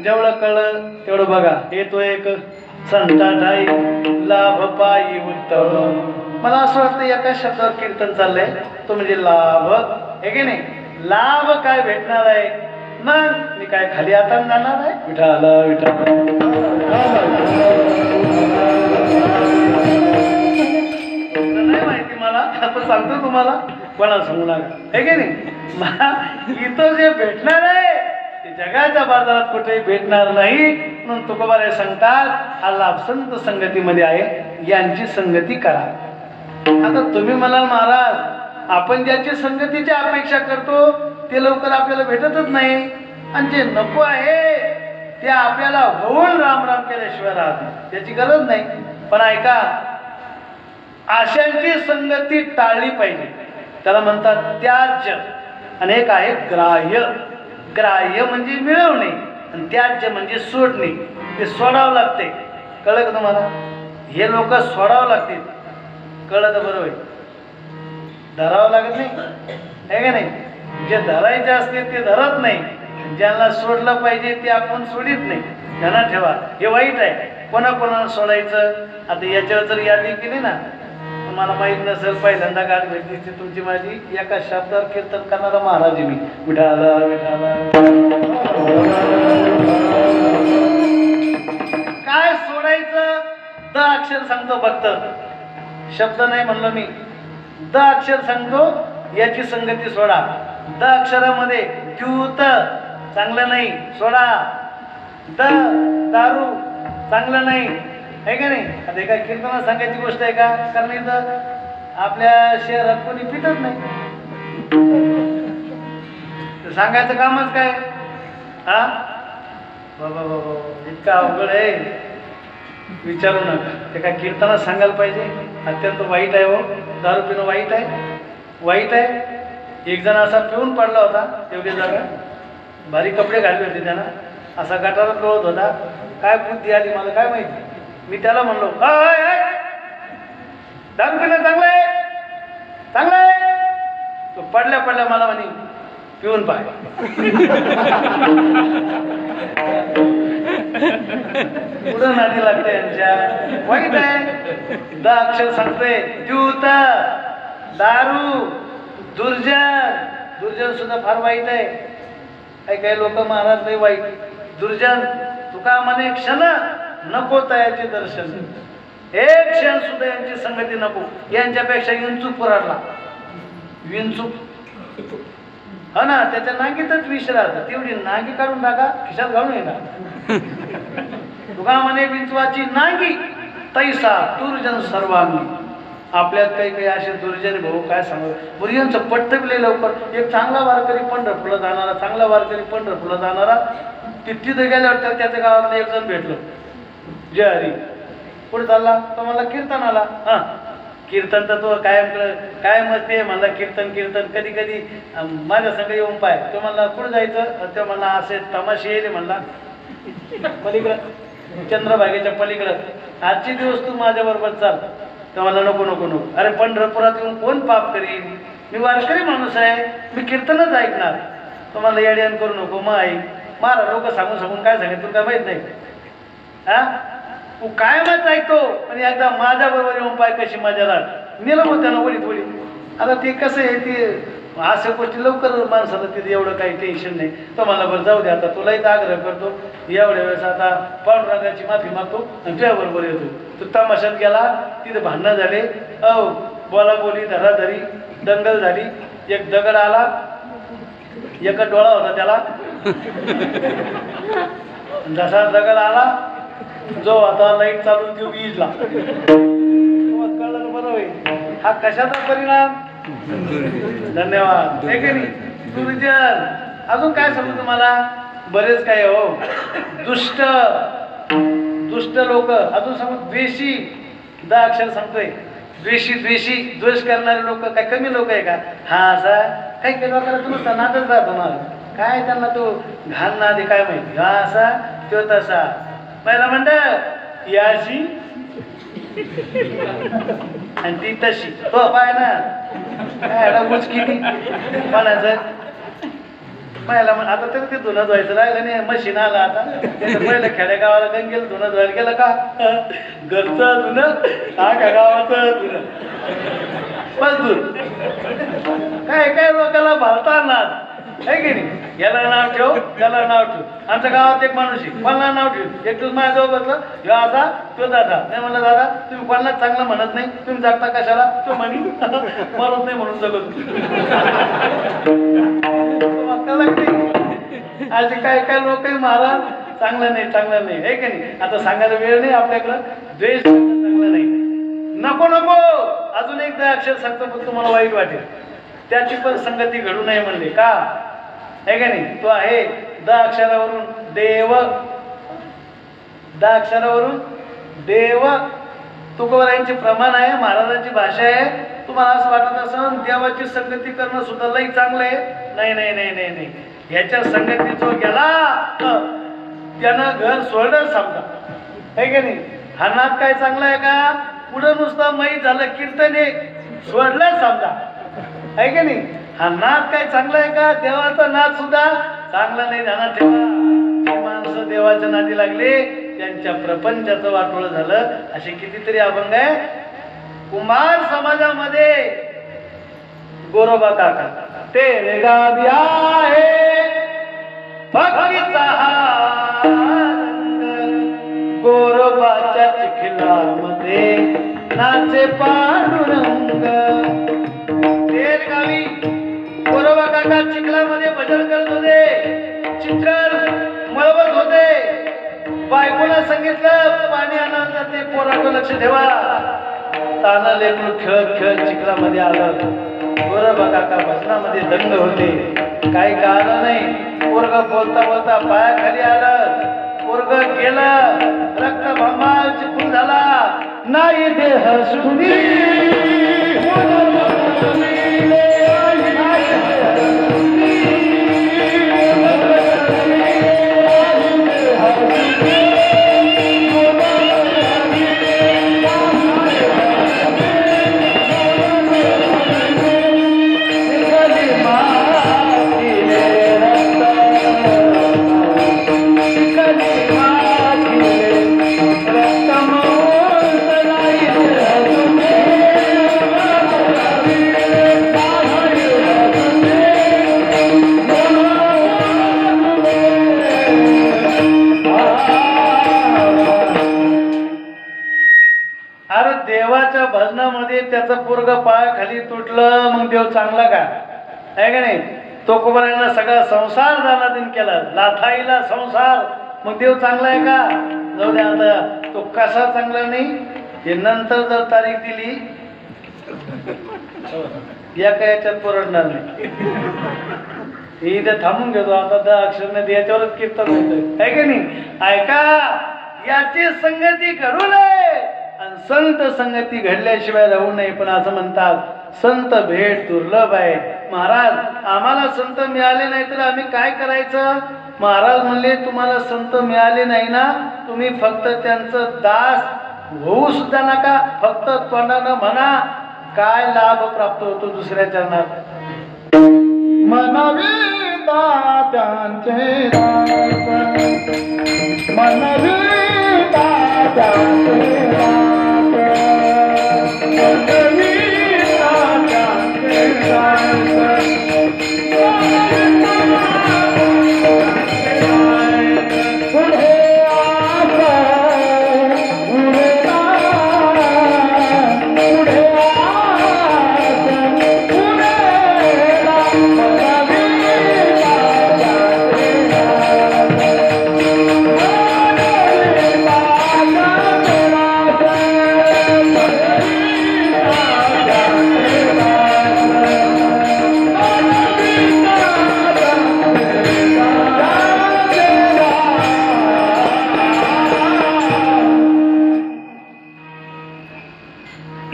जेवढं कळलं तेवढं बघा. हे तो एक संताटाई लाभ पायी उत्तम. मला असं वाटतं एका शब्दावर कीर्तन चाललंय तो म्हणजे लाभ हे की नाही. लाभ काय भेटणार आहे मग मी काय खाली आता जाणार आहे विठाला विठाला. नाही माहिती मला आता सांगतो तुम्हाला कोणाला सांगू नका हे की नाही. इथं जे भेटणार आहे जगाच्या बाजारात कुठेही भेटणार नाही. म्हणून तुकोबाराय सांगतात हा लाभ संत संगतीमध्ये आहे यांची संगती करा. आता तुम्ही म्हणाल महाराज आपण ज्याची संगतीची अपेक्षा करतो ते लवकर आपल्याला भेटतच नाही आणि जे नको आहे ते आपल्याला होऊन राम राम केल्याशिवाय राहत नाही त्याची गरज नाही. पण ऐका आशांची संगती टाळली पाहिजे. त्याला म्हणतात त्याज्य आणि एक आहे ग्राह्य. ग्राह्य म्हणजे मिळवणे आणि त्याज्य म्हणजे सोडणे. ते सोडावं लागते. कळलं का तुम्हाला. हे लोक सोडावं लागतील. कळलं तर बरोबर धरावं लागत नाही हे का नाही. जे धरायचे असते ते धरत नाही. ज्यांना सोडलं पाहिजे ते आपण सोडित नाही. ध्यानात ठेवा हे वाईट आहे. कोणाकोणाला सोडायचं. आता याच्यावर जर यादी केली ना तुम्हाला माहित नसेल पहिल्यांदा गाठ भेटली ती तुमची माझी एका शब्दावर कीर्तन करणारा महाराज मी विठाला विठाला. काय सोडायचं द अक्षर सांगतो फक्त शब्द नाही म्हणलं मी. द अक्षर सांगतो याची संगती सोडा. द अक्षरामध्ये द्यूत चांगलं नाही सोडा. द दारू चांगलं नाही आहे का नाही. आता एका कीर्तनात सांगायची गोष्ट आहे का कारण इथं आपल्या शहरात कोणी पितच नाही. सांगायचं कामच काय हा बाबा बाबा इतका अवघड आहे. विचारू नका. ते काय कीर्तनात सांगायला पाहिजे? अत्यंत वाईट आहे हो. दारू पिणं वाईट आहे, वाईट आहे. एक जण असा पिऊन पडला होता एवढी जागा, भारी कपडे घातले होते त्यानं, असा गटारात लोळत होता. काय बुद्धी आली मला काय माहिती. मी त्याला म्हणलो, दारू पिणं चांगलं आहे, चांगलं आहे. तो पडल्या पडल्या मला म्हणे पिऊन पाय. पुढं नादी लागतं यांच्या. वाईट आहे. 10 अक्षर सांगतोय. द्यूत, दारू, दुर्जन. दुर्जन सुद्धा फार वाईट आहे. काही काही लोक महाराज लय वाईट. दुर्जन तुका म्हणे क्षण नको तयाचे दर्शन. एक क्षण सुद्धा यांची संगती नको. यांच्यापेक्षा विंचूक पुराडला. विंचूक हा ना, त्याच्या नांगीतच विष राहतं. तेवढी नांगी काढून टाका, खिशात घालून येणार. तुका म्हणे विंचवाची नांगी तैसा दुर्जन सर्वांगी. आपल्यात काही काही असे दुर्जन भाऊ काय सांगू. बुरियांचं पट्ट बिले लवकर. एक चांगला वारकरी पंढरपूरला जाणारा, चांगला वारकरी पंढरपूरला जाणारा, तिथं गेल्यावर त्याच्या गावातलं एक जण भेटलो. जय हरी. पुढे चालला तो मला कीर्तनाला. हा, कीर्तन तर तो कायम असते म्हणला. कीर्तन कीर्तन कधी कधी माझ्या संग येऊन पाय. तो म्हणला कुठं जायचं? तो म्हणला असे तमाशे येईल म्हणला पलीकडं, चंद्रभागेच्या पलीकडं. आजचे दिवस तू माझ्या बरोबर चाल. तर मला नको नको नको. अरे पंढरपुरात येऊन कोण पाप करीन? मी वारकरी माणूस आहे, मी कीर्तनच ऐकणार. तो मला येड्यान करू नको. मग ऐक, मारा लोक सांगून सांगून काय सांगेल तुला काय माहित नाही. हा, तू कायमच ऐकतो आणि एकदा माझ्या बरोबर येऊन पाय कशी मजा राहत. नेलं मग त्यानं वळीत वळीत. आता ते कसं आहे, ते अशा गोष्टी लवकर माणसाला तिथे एवढं काही टेन्शन नाही. तो मला बरं जाऊ दे, आता तुलाही आग्रह करतो एवढ्या वेळेस आता पांडुरंगाची माफी मागतो आणि तुझ्याबरोबर येतो. तू तमाशात गेला, तिथे भांडणं झाले, बोला बोली धराधरी दंगल झाली. एक दगड आला, एक डोळा होता त्याला. जसा दगड आला जो आता लाईट चालून देऊ विजला. कळलं बरं होईल. हा कशाचा परिणाम? धन्यवाद. दुर्जन. अजून काय सांगू तुम्हाला? बरेच काय हो. दुष्ट दुष्ट लोक. अजून सांगू द्वेषी. 10 अक्षर सांगतोय. द्वेषी द्वेषी द्वेष करणारे लोक काय कमी लोक आहे का? हा, असा काही काही लोकांना तुला नादच राहतो मला. काय त्यांना तो घाण नाद काय माहिती. हा असा तो तसा. पहिला म्हणत याशी आणि ती तशी. हो पाय ना काय मुचकी ती म्हणायचं. पहिला म्हण आता तरी ते धुणं धुवायचं राहिलं नाही. मशीन आला आता. पहिलं खेडेगावाला गंगेल धुणं धुवायला गेलं का घरचं धुणं का गावाचं धुणं बस धुण. काय काय लोकांना भालता नाद आहे की नाही. याला नाव ठेव त्याला नाव ठेव. आमच्या गावात एक माणूस आहे, कोणाला नाव ठेव. एक दिवस माझ्याजवळ बसलं, ह्यो असा तो दादा. नाही म्हणलं दादा तुम्ही कोणाला चांगलं म्हणत नाही, तुम्ही जगता कशाला? तो म्हणी मरत नाही म्हणून जगत. असे काय काय लोक महाराज चांगलं नाही चांगलं नाही आहे की नाही. आता सांगायला वेळ नाही आपल्याकडं. द्वेष चांगलं नाही. नको नको. अजून एकदा अक्षर सांगतो पण तुम्हाला वाईट वाटेल. त्याची पण संगती घडू नये म्हणले का आहे का नाही. तो आहे 10 अक्षरावरून देव. 10 अक्षरावरून देव. तुकोबारायांचे प्रमाण आहे, महाराजांची भाषा आहे. तुम्हाला असं वाटत असं देवाची संगती करणं सुद्धा लई चांगलं आहे. नाही नाही नाही नाही नाही. ह्याच्या संगती जो गेला त्यानं घर सोडलं समजा आहे का नाही. हा नाद काय चांगला आहे का? पुढं नुसतं माहीत झालं कीर्तन एक सोडलं समजा आहे का नाही. हा नाद काय चांगला आहे का? देवाचा नाद सुद्धा चांगला नाही. ध्यानात ठेवा. जी माणसं देवाच्या नादी लागले त्यांच्या प्रपंचाचं वाटोळं झालं. असे कितीतरी अभंग आहे. कुंभार समाजामध्ये गोरोबा काका तेरे गावी आहे भक्तीचा हा रंग. गोरोबाच्या चिखलामध्ये नाचे पांडुरंग. तेर गावी गोरोबा काका चिखलामध्ये भजन करत होते. चिखल मळवत होते. बायकोला सांगितलं पाणी आणायला जाते, पोराकडे लक्ष ठेवा. ताना लेकरू खेळत खेळत चिखलामध्ये आलं. गोरोबा काका भजनामध्ये दंग होते. काही कळलं नाही. पोरग बोलता बोलता पायाखाली आलं. पोरग गेलं. रक्त भांबाची आई देह सुधी देवाच्या भजनामध्ये त्याचं पोरग पाय खाली तुटलं मग देव चांगला का आहे का नाही. तो कुमारांना सगळा संसार दानाधीन केला, लाथाईला संसार, मग देव चांगला आहे का. जाऊ दे आता तो कसा चांगला नाही हे नंतर जर तारीख दिली या काय याच्यात परवडणार नाही. हे इथे थांबून घेतो आता 10 अक्षर नदी याच्यावरच कीर्तन होत आहे का नाही. ऐका याची संगती घडू नये आणि संत संगती घडल्याशिवाय राहू नये. पण असं म्हणतात संत भेट दुर्लभ आहे. महाराज आम्हाला संत मिळाले नाही तर आम्ही काय करायचं. महाराज म्हणले तुम्हाला संत मिळाले नाही ना, तुम्ही फक्त त्यांचं दास होऊ सुद्धा नका, फक्त तोंडानं म्हणा काय लाभ प्राप्त होतो दुसऱ्या चरणात. मनवी दात्यांचे दास, मनवी दात्यांचे दास, मनवी दात्यांचे दास, पुढे आस उरेला, पुढे आस उरेला, मनवी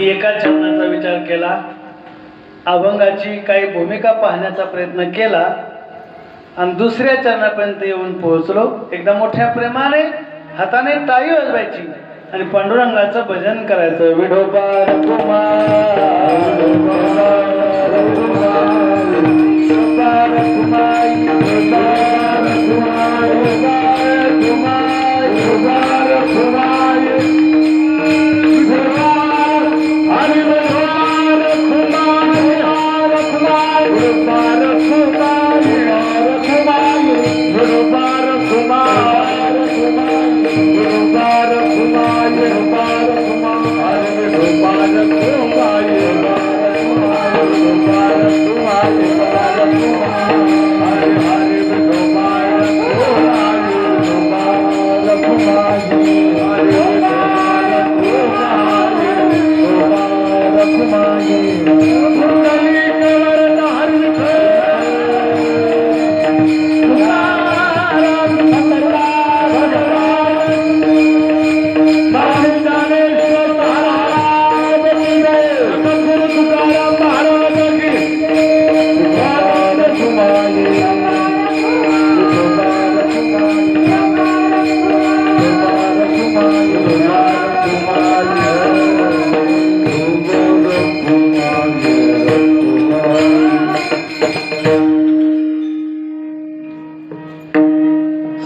एका चरणाचा विचार केला, अभंगाची काही भूमिका पाहण्याचा प्रयत्न केला आणि दुसऱ्या चरणापर्यंत येऊन पोहोचलो. एकदा मोठ्या प्रेमाने हाताने टाळी वाजवायची आणि पांडुरंगाचं भजन करायचं. विठोबा रघुमा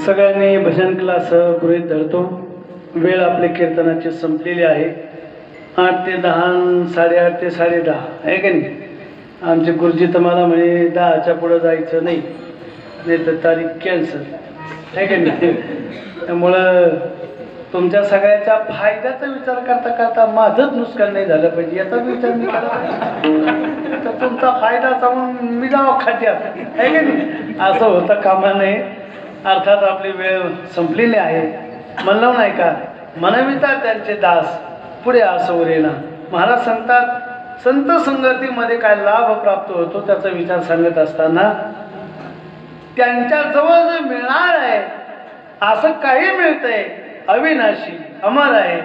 सगळ्यांनी भजन क्लास गृहीत धरतो. वेळ आपली कीर्तनाची संपलेली आहे. 8 ते 10, 8:30 ते 10:30 आहे का नाही. आमचे गुरुजी तर मला म्हणे 10च्या पुढं जायचं नाही, नाही तर तारीख कॅन्सल आहे का नाही. त्यामुळं तुमच्या सगळ्याच्या फायद्याचा विचार करता करता माझंच नुकसान नाही झालं पाहिजे याचा विचार मी केला तर तुमचा फायदा सांगून मी जावं खात्यात आहे का नाही. असं होतं कामा नये. अर्थात आपली वेळ संपलेली आहे. म्हणलं नाही का मनविता त्यांचे दास पुढे असं उरेना. महाराज सांगतात संत संगतीमध्ये काय लाभ प्राप्त होतो त्याचा विचार सांगत असताना त्यांच्या जवळ जे मिळणार आहे असं काही मिळतंय अविनाशी अमर आहे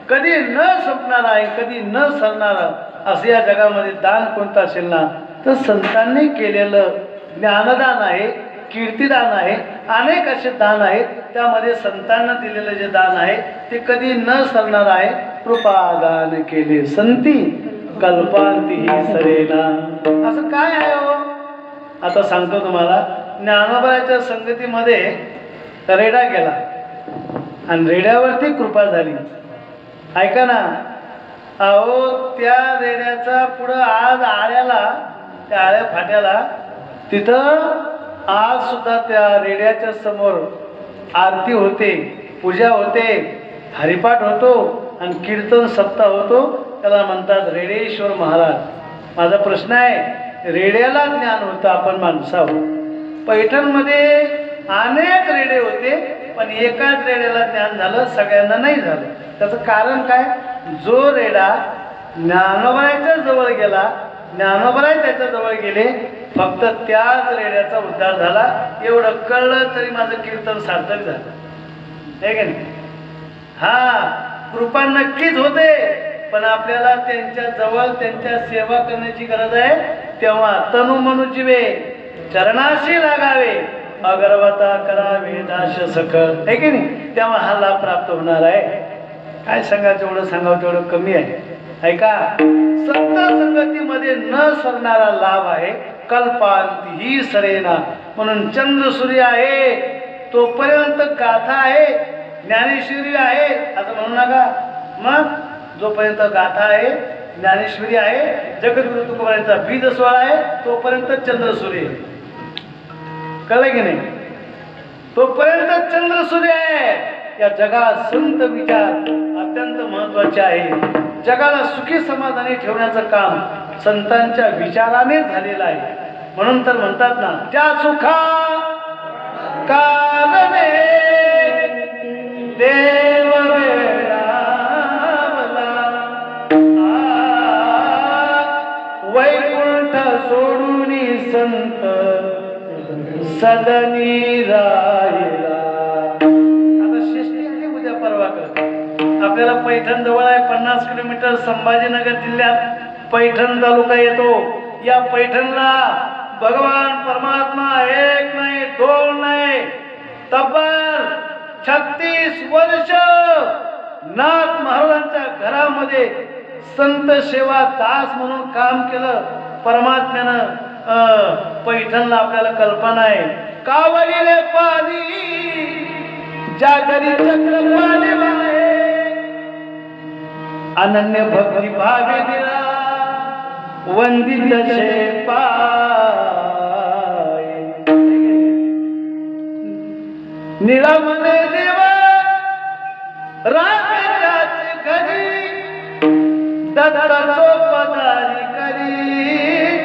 कधी न संपणारा आहे, कधी न सरणारा असं या जगामध्ये दान कोणतं असेल ना तर संतांनी केलेलं ज्ञानदान आहे, कीर्तिदान आहे, अनेक असे दान आहेत. त्यामध्ये संतांना दिलेलं जे दान आहे ते कधी न सरणार आहे. कृपादान केले संती कल्पांती सरेना. असं काय आहे हो? आता सांगतो तुम्हाला. ज्ञानोबाच्या संगतीमध्ये रेडा गेला आणि रेड्यावरती कृपा झाली. ऐका ना, अहो त्या रेड्याचा पुढं आज आळ्याला, त्या आळ्या फाट्याला तिथं आज सुद्धा त्या रेड्याच्या समोर आरती होते, पूजा होते, हरिपाठ होतो आणि कीर्तन सप्ताह होतो. त्याला म्हणतात रेडेश्वर महाराज. माझा प्रश्न आहे, रेड्याला ज्ञान होतं, आपण माणसं आहोत. पैठणमध्ये अनेक रेडे होते पण एकाच रेड्याला ज्ञान झालं, सगळ्यांना नाही झालं. त्याचं कारण काय? जो रेडा ज्ञानोबाच्या जवळ गेला, ज्ञानोबाई त्याच्या जवळ गेले, फक्त त्याच रेड्याचा उद्धार झाला. एवढं कळलं तरी माझं कीर्तन सार्थक झालं, हे का नाही? हा, कृपा नक्कीच होते पण आपल्याला त्यांच्या जवळ त्यांच्या सेवा करण्याची गरज आहे. तेव्हा तनु मनु जीवे चरणाशी लागावे, अगरवता करावे दाश सकळ, हे की नाही? तेव्हा हा लाभ प्राप्त होणार आहे. काय सांगा, जेवढं सांगावं तेवढं कमी आहे. ऐका, संत संगतीमध्ये न सरणारा लाभ आहे. कल्पांती ही सरेना. म्हणून चंद्र सूर्य आहे तोपर्यंत गाथा आहे, ज्ञानेश्वरी आहे असं म्हणू नका. मग जोपर्यंत गाथा आहे, ज्ञानेश्वरी आहे, जगद्गुरु तुकोबारायांचा बीज सोहळा आहे, तोपर्यंत चंद्र सूर्य. कळलं की नाही? तोपर्यंत चंद्र सूर्य आहे. या जगात संत विचार अत्यंत महत्वाचे आहे. जगाला सुखी समाधानी ठेवण्याचं काम संतांच्या विचाराने झालेलं आहे. म्हणून तर म्हणतात ना, त्या सुखा कारणे देव वैकुंठ सोडून संत सदनी राहिला. आता षष्टी उद्या परवा कर. आपल्याला पैठण जवळ आहे, 50 किलोमीटर, संभाजीनगर जिल्ह्यात पैठण तालुका येतो. या पैठणला भगवान परमात्मा एक नाही, दोन नाही, तब्बल 36 वर्ष नाथ महाराजांच्या घरामध्ये संत सेवा दास म्हणून काम केलं परमात्म्यानं. पैठणला आपल्याला कल्पना आहे, कावडीले पाणी ज्या घरी चक्र पाणी वाहे, अनन्य भक्ती भावे दिला वंदित शे पाय. निळमने देव राजाचे घरी दत्ताचो पदारी करी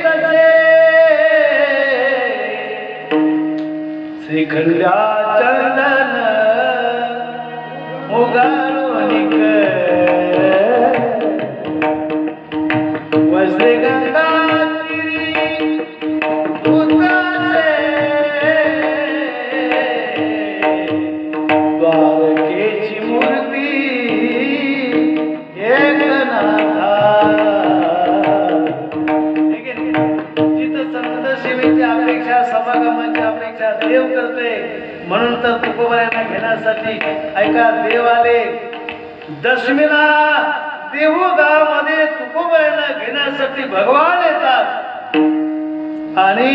तसे, श्रीखंड्या चंदन उगाळून वसले गंगा तीरी उतारे, द्वारकेची मूर्ती एकनाथा. जिथं संत सेवेची अपेक्षा, समागमाची अपेक्षा देव करते. म्हणून तर तुकोबारायांना घेण्यासाठी ऐका, देव आले दशमीला. देहू गावामध्ये तुकोबारायांना घेण्यासाठी भगवान येतात आणि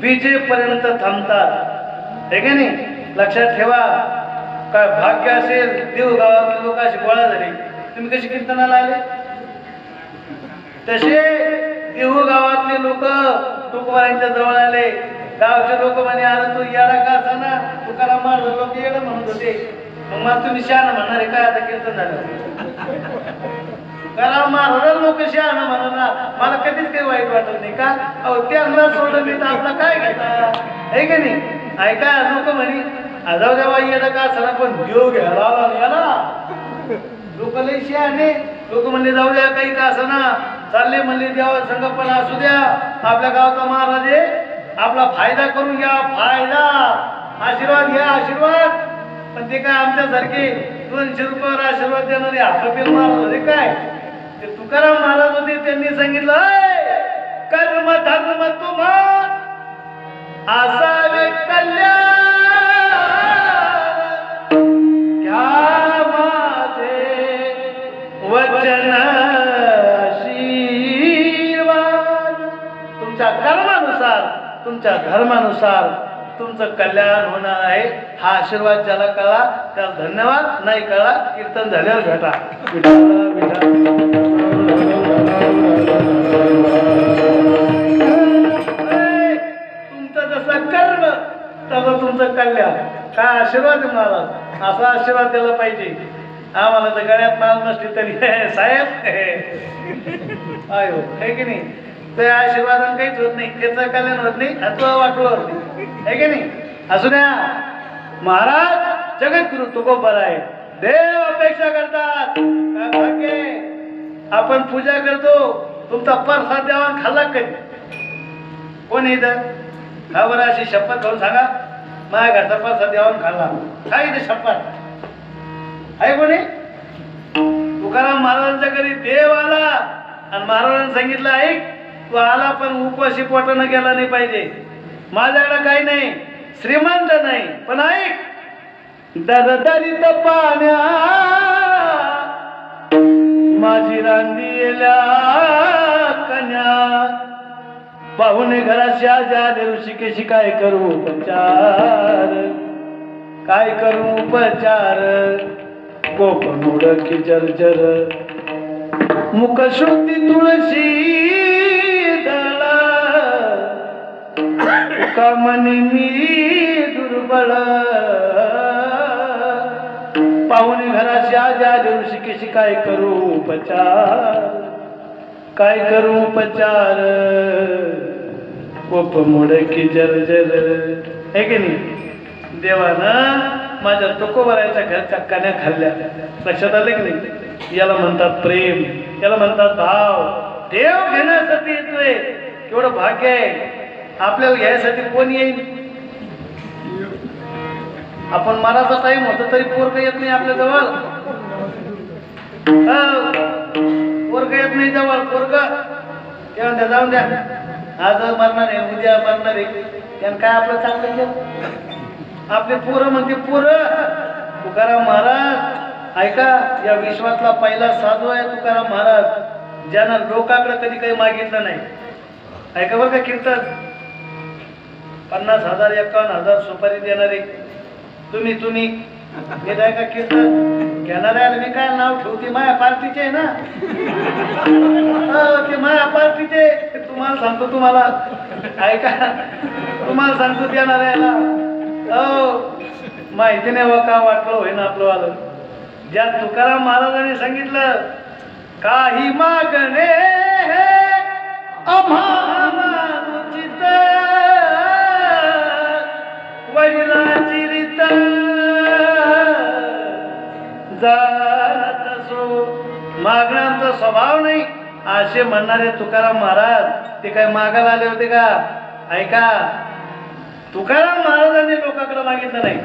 बीजेपर्यंत थांबतात, हे की नाही? लक्षात ठेवा. काय भाग्य असेल, देहू गावातले लोक अशी गोळा झाली. तुम्ही कशी कीर्तनाला आले? तसे देहू गावातले लोक तुकोबारायांच्या जवळ आले. गावचे लोक म्हणे, अरे तू याला का असा ना, तुकाराम महाराज लोक येणं म्हणत होते. मग मला तुम्ही शहाणं म्हणणार आहे काय? आता कीर्तन झालं. तुकाराम महाराज लोक शहाणं म्हणणार, मला कधीच काही वाईट वाटत नाही का? अहो त्यांना सोडलं मी तर आपला काय घेता, हे की नाही? ऐका, लोक म्हणे जाऊ द्या बाई येणं का असं, पण देव घ्यायला याला लोक लई शहाणे. लोक म्हणले जाऊ द्या काही का असं ना, चालले म्हणले देवा संगपना असू द्या, आपल्या गावचा महाराज आहे, आपला फायदा करून घ्या, फायदा, आशीर्वाद घ्या, आशीर्वाद. पण ते काय आमच्यासारखे 200 रुपयावर आशीर्वाद देणारे हातातील महाराज होते काय? ते तुकाराम महाराज होते, त्यांनी सांगितलं कर्म धर्म तुम्हा असावे कल्याण, घ्या माझे वचन आशीर्वाद. तुमच्या कर्मानुसार तुमच्या धर्मानुसार तुमचं कल्याण होणार आहे. हा आशीर्वाद ज्याला कळला त्याला धन्यवाद, नाही कळला कीर्तन झाल्यावर भेटा. तुमचं जसं कर्म तसं तुमचं कल्याण. काय आशीर्वाद आहे महाराज, असा आशीर्वाद द्यायला पाहिजे. आम्हाला तर गळ्यात माल नसली तरी साहेब आयो आहे की नाही, ते आशीर्वादाने काहीच होत नाही, त्याचं कल्याण होत नाही, अथवा वाटोळ होत नाही, आहे की नाही. असू द्या, महाराज जगद्गुरु तुकोबर आहे, देव अपेक्षा करतात. काय भाग्य आहे. आपण पूजा करतो, तुमचा प्रसाद द्यावा खाल्ला कधी? कोण इथं हा बरं अशी शपथ घेऊन सांगा, माझ्या घरचा प्रसाद द्यावा खाल्ला? काय इथे शपथ आहे कोणी? तुकाराम महाराजांच्या घरी देव आला आणि महाराजांनी सांगितलं ऐक, तू आला पण उपवासी पोटानं गेला नाही पाहिजे. माझ्याकडे काही नाही, श्रीमंत नाही, पण ऐक, दरदरीत पाण्या माझी रांदिल्या कन्या, पाहुणे घराशी आले ऋषिकेशी काय करू उपचार, काय करू उपचार, कोप मुडकी जर्जर, मुख शुद्धी तुळशी दळ, कामनी मी दुर्बळ, पाहुणे घराशी आले ऋषिकेशी काय करू उपचार, काय करू उपचार, कोप मुडकी जर्जर. हे की नाही, देवानं माझ्या तुकोबराच्या घरच्या कन्या खाल्ल्या. लक्षात आलं की नाही? याला म्हणतात प्रेम, याला म्हणतात भाव. देव घेण्यासाठी येतोय, केवढं भाग्य आहे. आपल्याला घ्यायसाठी कोण येईल? आपण मराचा टाइम होता तरी पोरग येत नाही आपल्या जवळ, पोरग येत नाही जवळ. पोरग येऊन द्या, जाऊन द्या, आज मरणार आहे, उद्या मरणार आहे, त्यानं काय आपलं चांगलं केलं? आपले पोरं म्हणते पोरं. तुकाराम महाराज ऐका, या विश्वातला पहिला साधू आहे तुकाराम महाराज, ज्यानं लोकांकडे कधी काही मागितलं नाही. ऐका बरं का कीर्तन, 50,000 51,000 सुपारी देणारे तुम्ही येत आहे का कीर्तन घेणाऱ्याला मी काय नाव ठेवते? माया पार्टीचे आहे ना, ते माया पार्टीचे. तुम्हाला सांगतो, तुम्हाला ऐका, तुम्हाला सांगतो देणाऱ्याला माहिती नाही व का वाटलं होईना आपलं वालं. ज्या तुकाराम महाराजांनी सांगितलं काही मागणे आम्हानुचित, वडिलांची रीत जात असो. मागण्यांचा स्वभाव नाही असे म्हणणारे तुकाराम महाराज, ते काय मागायला आले होते का? ऐका, तुकाराम महाराजांनी लोकांकडे मागितलं नाही.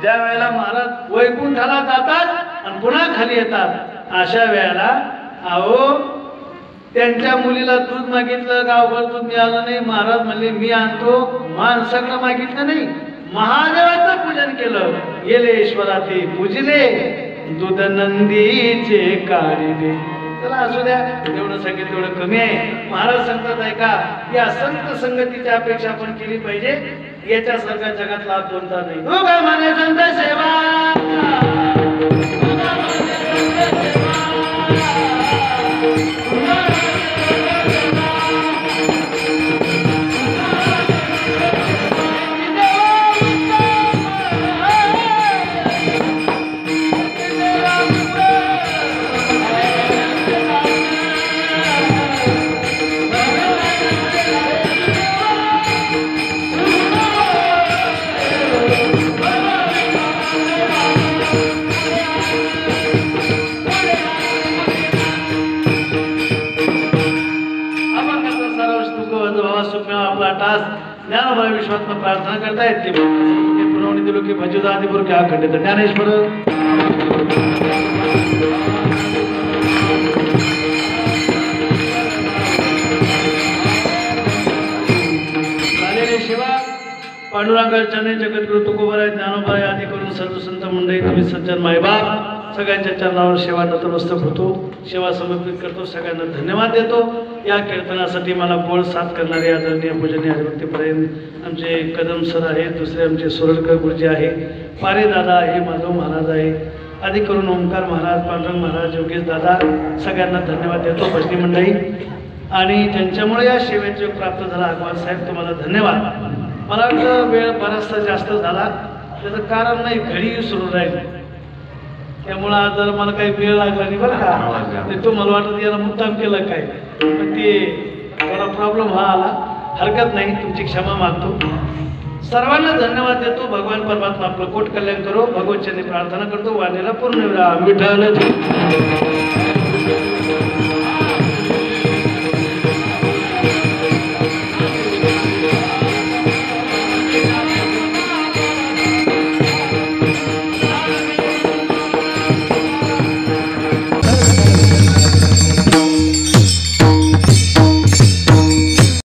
ज्या वेळेला महाराज वैकुंठाला जातात आणि पुन्हा खाली येतात, अशा वेळेला अहो त्यांच्या मुलीला दूध मागितलं, गावभर दूध मिळालं नाही. महाराज म्हणले मी आणतो. माणसाकडे मागितलं नाही, महादेवाचं पूजन केलं. गेले ईश्वराती पूजले, दूध नंदीचे काढले. चला असू द्या, एवढं सांगितलं तेवढं कमी आहे. महाराज सांगतात ऐका, या संत संगतीची अपेक्षा आपण केली पाहिजे. याच्यासारख्या जगात लाभ कोणता नाही. हो का माने संत सेवा, ज्ञानोबा विश्वात प्रार्थना करता येते. नवनी दिलो की भजूदा आदिपुर क्या खंडित ज्ञानेश्वर झालेले सेवा पांडुरंगाचरणी जगद्गुरु तुकोबराय ज्ञानोबराय आदी करून सर्व संत मंडळी तुम्ही सज्जन मायबाप सगळ्यांच्या चरणावर सेवा नतमस्तक होतो सेवा समर्पित करतो सगळ्यांना धन्यवाद देतो या कीर्तनासाठी मला गोळ साथ करणारे आदरणीय पूजनीय हरिभक्तीपर्यंत आमचे कदम सर आहे दुसरे आमचे सोरडकर गुरुजी आहे पारे दादा आहे माधव महाराज आहे आदी करून ओंकार महाराज पांडुरंग महाराज योगेश दादा सगळ्यांना धन्यवाद देतो भजनी मंडळी आणि त्यांच्यामुळे या सेवेचे प्राप्त झाला अगवान साहेब तुम्हाला धन्यवाद मला वाटतं वेळ बराचसा जास्त झाला त्याचं कारण नाही घडी सुरू राहील त्यामुळं आज जर मला काही वेळ लागला नाही बरं का ते तुम्हाला वाटत याला मुद्दाम केलं काय पण ते थोडा प्रॉब्लेम हा आला हरकत नाही तुमची क्षमा मागतो सर्वांना धन्यवाद देतो भगवान परमात्मा आपलं कोट कल्याण करो भगवंतांनी प्रार्थना करतो वाणीला पूर्ण विराम विठ्ठल